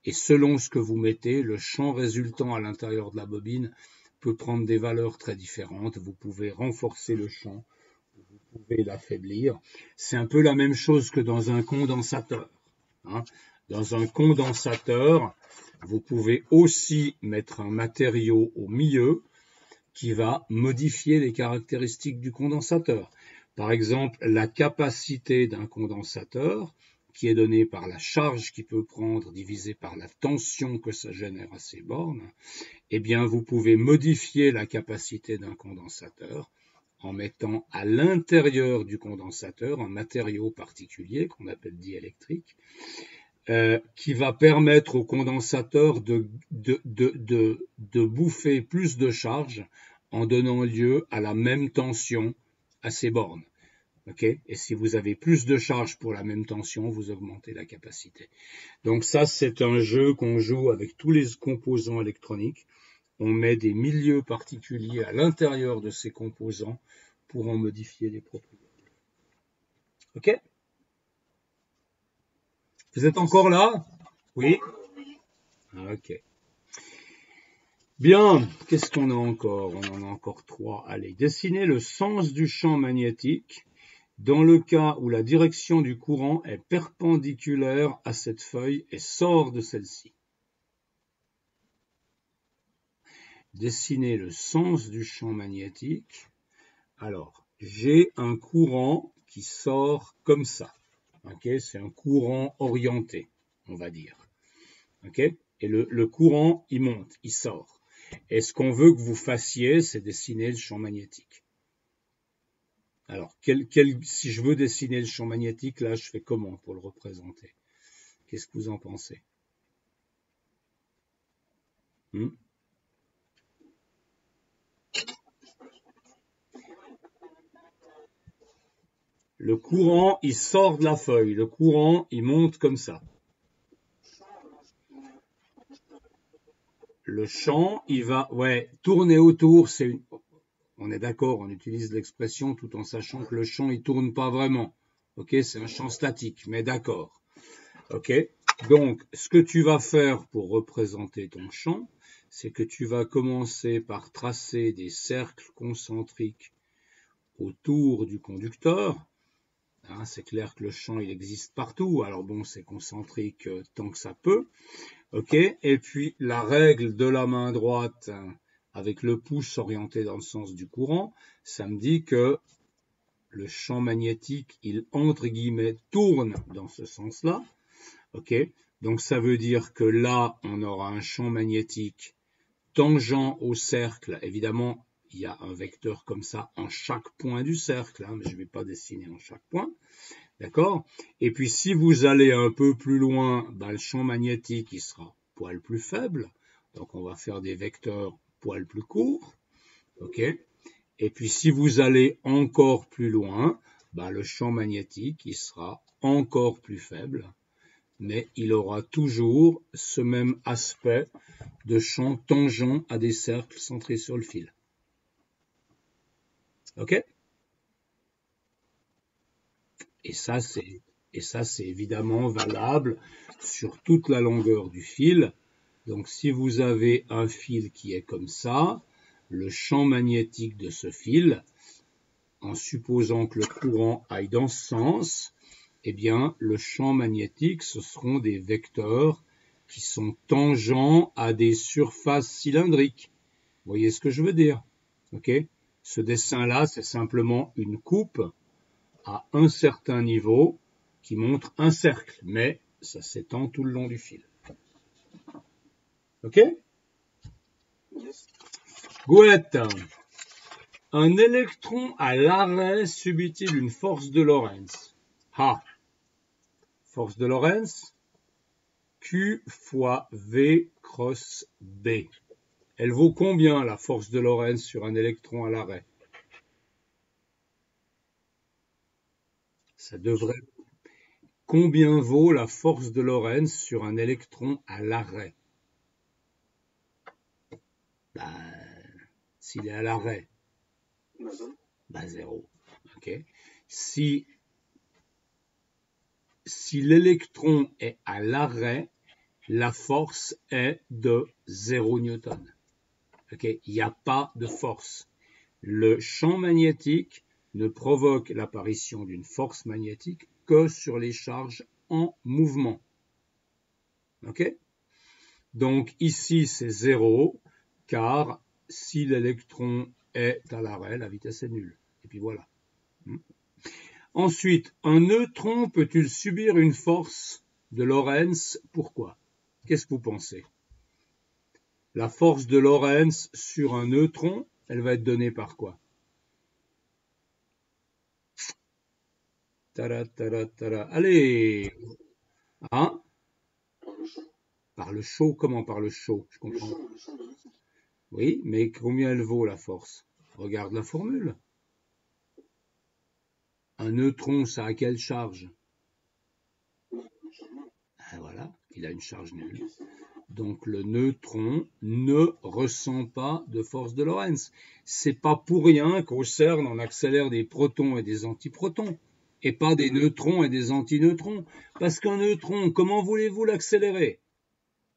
Et selon ce que vous mettez, le champ résultant à l'intérieur de la bobine peut prendre des valeurs très différentes. Vous pouvez renforcer le champ, vous pouvez l'affaiblir. C'est un peu la même chose que dans un condensateur. Hein. Dans un condensateur, vous pouvez aussi mettre un matériau au milieu qui va modifier les caractéristiques du condensateur. Par exemple, la capacité d'un condensateur, qui est donnée par la charge qu'il peut prendre divisée par la tension que ça génère à ses bornes, eh bien, vous pouvez modifier la capacité d'un condensateur en mettant à l'intérieur du condensateur un matériau particulier qu'on appelle diélectrique, qui va permettre au condensateur de bouffer plus de charge en donnant lieu à la même tension à ses bornes. Okay? Et si vous avez plus de charge pour la même tension, vous augmentez la capacité. Donc ça, c'est un jeu qu'on joue avec tous les composants électroniques. On met des milieux particuliers à l'intérieur de ces composants pour en modifier les propriétés. OK? Vous êtes encore là? Oui? OK. Bien, qu'est-ce qu'on a encore? On en a encore 3. Allez, dessiner le sens du champ magnétique dans le cas où la direction du courant est perpendiculaire à cette feuille et sort de celle-ci. Dessiner le sens du champ magnétique. Alors, j'ai un courant qui sort comme ça. Okay, c'est un courant orienté, on va dire. Okay, et le courant, il monte, il sort. Et ce qu'on veut que vous fassiez, c'est dessiner le champ magnétique. Alors, si je veux dessiner le champ magnétique, là, je fais comment pour le représenter? Qu'est-ce que vous en pensez? Le courant, il sort de la feuille. Le courant, il monte comme ça. Le champ, il va, tourner autour. On est d'accord, on utilise l'expression tout en sachant que le champ, il tourne pas vraiment. Ok, c'est un champ statique, mais d'accord. Ok, donc ce que tu vas faire pour représenter ton champ, c'est que tu vas commencer par tracer des cercles concentriques autour du conducteur. Hein, c'est clair que le champ, il existe partout. Alors bon, c'est concentrique tant que ça peut. Ok. Et puis la règle de la main droite avec le pouce orienté dans le sens du courant, ça me dit que le champ magnétique, il entre guillemets tourne dans ce sens-là. Ok. Donc ça veut dire que là, on aura un champ magnétique tangent au cercle. Évidemment, il y a un vecteur comme ça en chaque point du cercle, hein, mais je ne vais pas dessiner en chaque point. D'accord? Et puis si vous allez un peu plus loin, ben, le champ magnétique il sera poil plus faible. Donc on va faire des vecteurs poil plus courts. OK? Et puis si vous allez encore plus loin, ben, le champ magnétique il sera encore plus faible. Mais il aura toujours ce même aspect de champ tangent à des cercles centrés sur le fil. OK? Et ça, c'est évidemment valable sur toute la longueur du fil. Donc, si vous avez un fil qui est comme ça, le champ magnétique de ce fil, en supposant que le courant aille dans ce sens, eh bien, le champ magnétique, ce seront des vecteurs qui sont tangents à des surfaces cylindriques. Vous voyez ce que je veux dire? Ok? Ce dessin-là, c'est simplement une coupe à un certain niveau qui montre un cercle, mais ça s'étend tout le long du fil. Ok? Goulette. Un électron à l'arrêt subit-il une force de Lorentz? Ah. Force de Lorentz, Q fois V cross B. Elle vaut combien la force de Lorentz sur un électron à l'arrêt? Ça devrait. Combien vaut la force de Lorentz sur un électron à l'arrêt? Bah, s'il est à l'arrêt, bah 0. Okay. Si l'électron est à l'arrêt, la force est de 0 newton. Okay. Il n'y a pas de force. Le champ magnétique ne provoque l'apparition d'une force magnétique que sur les charges en mouvement. Ok? Donc ici c'est 0, car si l'électron est à l'arrêt, la vitesse est nulle. Et puis voilà. Ensuite, un neutron peut-il subir une force de Lorentz? Pourquoi? Qu'est-ce que vous pensez? La force de Lorentz sur un neutron, elle va être donnée par quoi? Tada, tada, tada. Allez! Hein? Par le chaud? Comment par le chaud? Je comprends. Oui, mais combien elle vaut la force? Regarde la formule. Un neutron, ça a quelle charge? Ah, voilà, il a une charge nulle. Donc le neutron ne ressent pas de force de Lorentz. C'est pas pour rien qu'au CERN on accélère des protons et des antiprotons, et pas des neutrons et des antineutrons. Parce qu'un neutron, comment voulez-vous l'accélérer?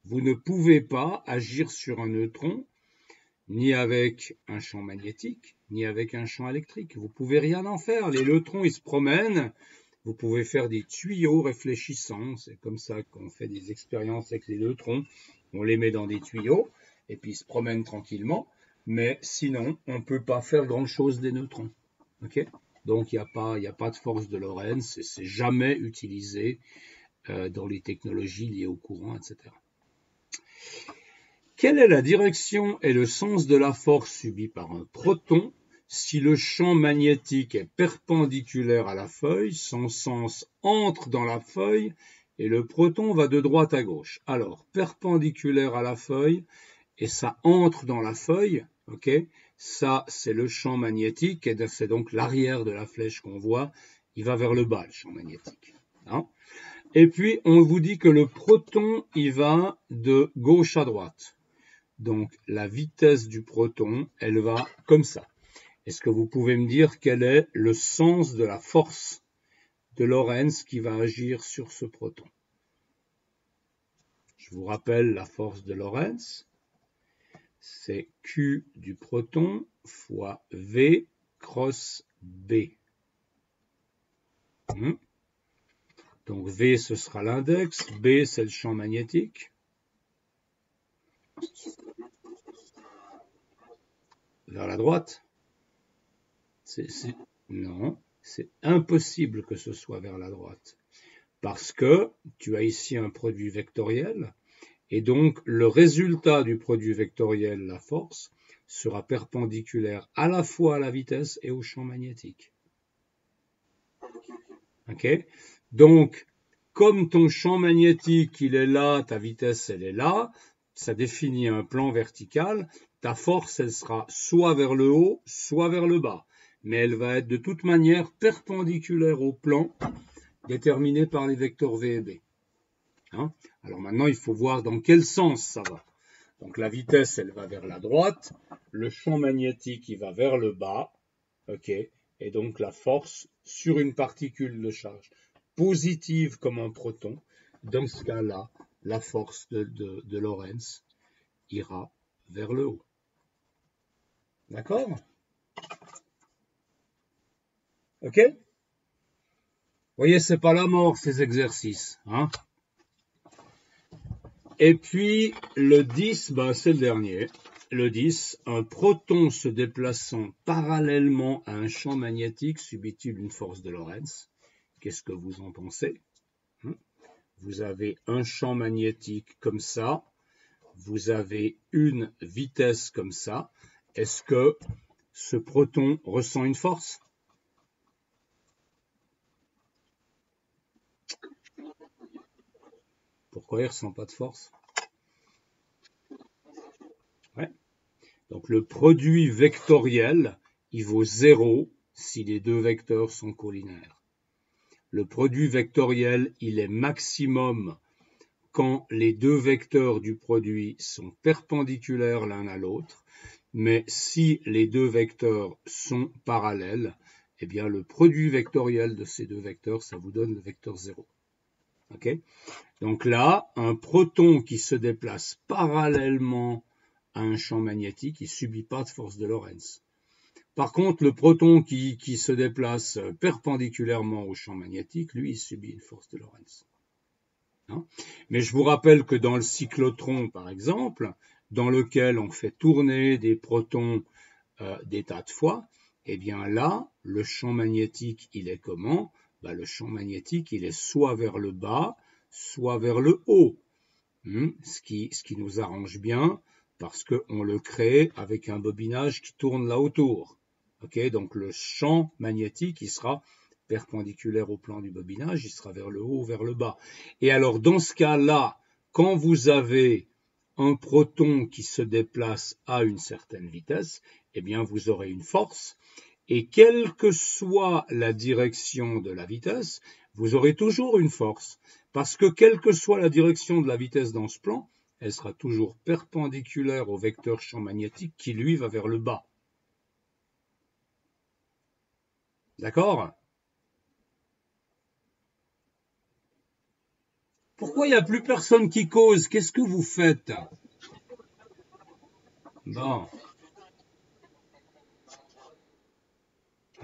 Vous ne pouvez pas agir sur un neutron ni avec un champ magnétique, ni avec un champ électrique. Vous pouvez rien en faire. Les neutrons, ils se promènent. Vous pouvez faire des tuyaux réfléchissants. C'est comme ça qu'on fait des expériences avec les neutrons. On les met dans des tuyaux et puis ils se promènent tranquillement. Mais sinon, on ne peut pas faire grand-chose des neutrons. Okay? Donc, il n'y a pas de force de Lorentz. C'est jamais utilisé dans les technologies liées au courant, etc. Quelle est la direction et le sens de la force subie par un proton si le champ magnétique est perpendiculaire à la feuille, son sens entre dans la feuille et le proton va de droite à gauche? Alors, perpendiculaire à la feuille et ça entre dans la feuille, ok? Ça, c'est le champ magnétique et c'est donc l'arrière de la flèche qu'on voit. Il va vers le bas, le champ magnétique. Hein? Et puis, on vous dit que le proton, il va de gauche à droite. Donc, la vitesse du proton, elle va comme ça. Est-ce que vous pouvez me dire quel est le sens de la force de Lorentz qui va agir sur ce proton? Je vous rappelle la force de Lorentz. C'est Q du proton fois V cross B. Donc, V, ce sera l'index. B, c'est le champ magnétique. Vers la droite. Non, c'est impossible que ce soit vers la droite. Parce que tu as ici un produit vectoriel, et donc le résultat du produit vectoriel, la force, sera perpendiculaire à la fois à la vitesse et au champ magnétique. Ok? Donc, comme ton champ magnétique, il est là, ta vitesse, elle est là, ça définit un plan vertical, ta force, elle sera soit vers le haut, soit vers le bas. Mais elle va être de toute manière perpendiculaire au plan déterminé par les vecteurs V et B. Hein? Alors maintenant, il faut voir dans quel sens ça va. Donc la vitesse, elle va vers la droite, le champ magnétique, il va vers le bas, ok, et donc la force sur une particule de charge positive comme un proton, dans ce cas-là, la force de Lorentz ira vers le haut. D'accord? Ok? Vous voyez, c'est pas la mort ces exercices. Hein? Et puis le 10, bah, c'est le dernier. Le 10, un proton se déplaçant parallèlement à un champ magnétique subit-il une force de Lorentz? Qu'est-ce que vous en pensez? Vous avez un champ magnétique comme ça, vous avez une vitesse comme ça. Est-ce que ce proton ressent une force? Pourquoi il ne ressent pas de force? Ouais. Donc le produit vectoriel, il vaut 0 si les deux vecteurs sont collinaires. Le produit vectoriel, il est maximum quand les deux vecteurs du produit sont perpendiculaires l'un à l'autre, mais si les deux vecteurs sont parallèles, eh bien le produit vectoriel de ces deux vecteurs, ça vous donne le vecteur 0. Okay? Donc là, un proton qui se déplace parallèlement à un champ magnétique, il ne subit pas de force de Lorentz. Par contre, le proton qui se déplace perpendiculairement au champ magnétique, lui, il subit une force de Lorentz. Hein? Mais je vous rappelle que dans le cyclotron, par exemple, dans lequel on fait tourner des protons des tas de fois, eh bien là, le champ magnétique, il est comment? Le champ magnétique, il est soit vers le bas, soit vers le haut. Ce qui nous arrange bien, parce qu'on le crée avec un bobinage qui tourne là autour. Okay, donc le champ magnétique, il sera perpendiculaire au plan du bobinage, il sera vers le haut ou vers le bas. Et alors dans ce cas-là, quand vous avez un proton qui se déplace à une certaine vitesse, eh bien vous aurez une force, et quelle que soit la direction de la vitesse, vous aurez toujours une force, parce que quelle que soit la direction de la vitesse dans ce plan, elle sera toujours perpendiculaire au vecteur champ magnétique qui lui va vers le bas. D'accord? Pourquoi il n'y a plus personne qui cause? Qu'est-ce que vous faites? Bon,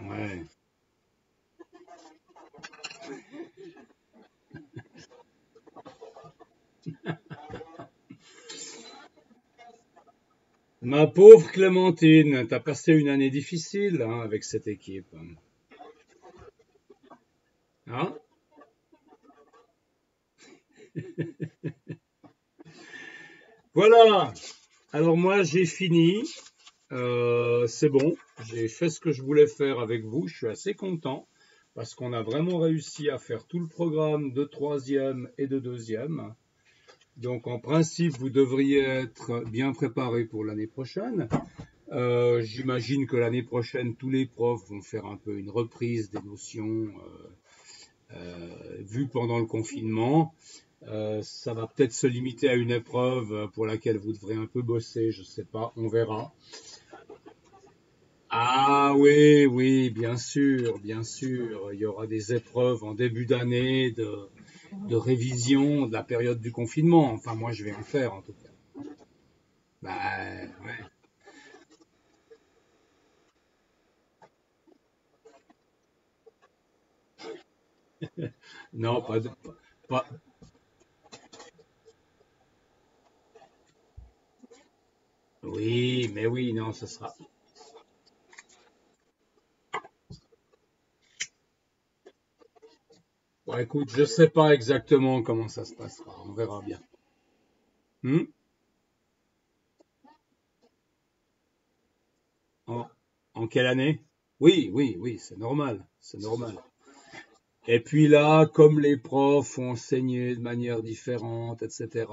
ouais. Ma pauvre Clémentine, t'as passé une année difficile hein, avec cette équipe. Hein? Voilà. Alors moi j'ai fini. C'est bon. J'ai fait ce que je voulais faire avec vous. Je suis assez content parce qu'on a vraiment réussi à faire tout le programme de troisième et de deuxième. Donc en principe, vous devriez être bien préparé pour l'année prochaine. J'imagine que l'année prochaine, tous les profs vont faire un peu une reprise des notions vues pendant le confinement. Ça va peut-être se limiter à une épreuve pour laquelle vous devrez un peu bosser, je ne sais pas, on verra. Ah oui, oui, bien sûr, bien sûr. Il y aura des épreuves en début d'année de révision de la période du confinement. Enfin, moi, je vais en faire en tout cas. Bah, ouais. Non, pas- Oui, mais oui, non, ce sera. Bon, écoute, je sais pas exactement comment ça se passera. On verra bien. Hmm. En, en quelle année? Oui, oui, oui, c'est normal, c'est normal. Et puis là, comme les profs ont enseigné de manière différente, etc.,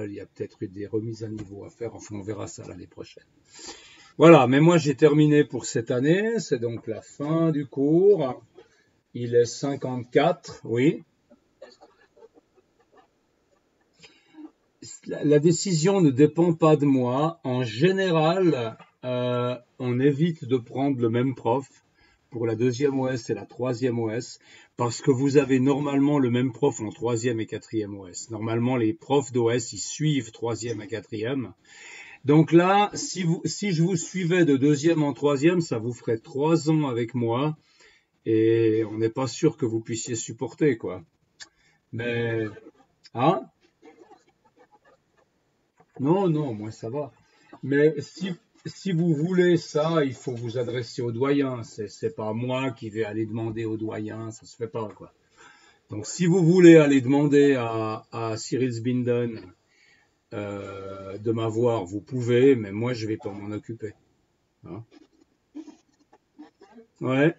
il y a peut-être eu des remises à niveau à faire. Enfin, on verra ça l'année prochaine. Voilà, mais moi j'ai terminé pour cette année. C'est donc la fin du cours. Il est 54, oui. La décision ne dépend pas de moi. En général, on évite de prendre le même prof pour la deuxième OS et la troisième OS parce que vous avez normalement le même prof en troisième et quatrième OS. Normalement, les profs d'OS, ils suivent troisième et quatrième. Donc là, si je vous suivais de deuxième en troisième, ça vous ferait 3 ans avec moi et on n'est pas sûr que vous puissiez supporter, quoi. Mais, hein? Non, non, moi ça va. Mais si vous voulez ça, il faut vous adresser au doyen. C'est pas moi qui vais aller demander au doyen, ça se fait pas, quoi. Donc si vous voulez aller demander à Cyril Sbinden de m'avoir, vous pouvez, mais moi je vais pas m'en occuper. Hein. Ouais,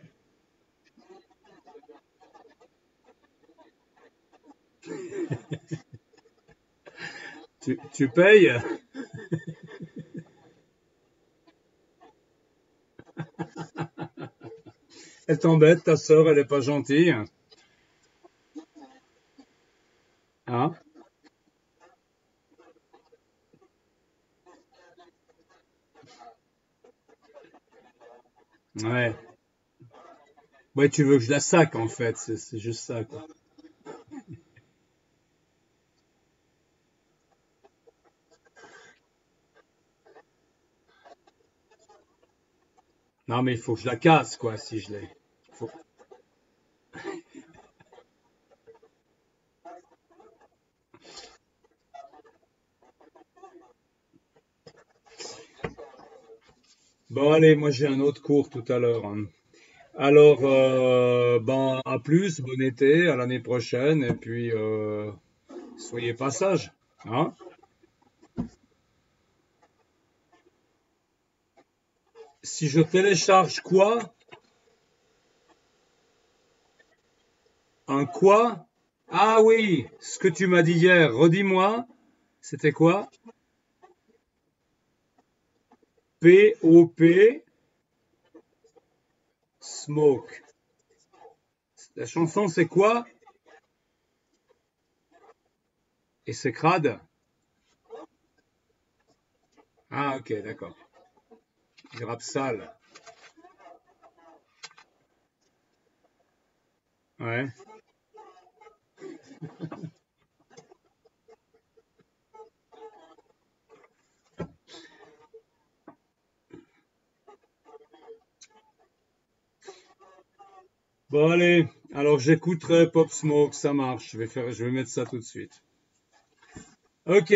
tu payes? Elle t'embête, ta sœur, elle est pas gentille. Hein? Ouais. Ouais, tu veux que je la sac en fait, c'est juste ça, quoi. Non, mais il faut que je la casse, quoi, si je l'ai. Faut- Bon, allez, moi j'ai un autre cours tout à l'heure, hein. Alors, ben, à plus, bon été, à l'année prochaine, et puis soyez pas sages, hein? Si je télécharge quoi? Un quoi? Ah oui, ce que tu m'as dit hier, redis-moi, c'était quoi? P-O-P, Smoke. La chanson, c'est quoi? Et c'est crade? Ah, ok, d'accord. Grappe sale. Ouais. Bon, allez. Alors, j'écouterai Pop Smoke, ça marche. Je vais mettre ça tout de suite. Ok.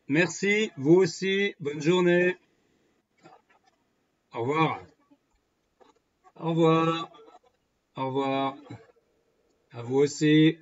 Merci. Vous aussi. Bonne journée. Au revoir. Au revoir. Au revoir. À vous aussi.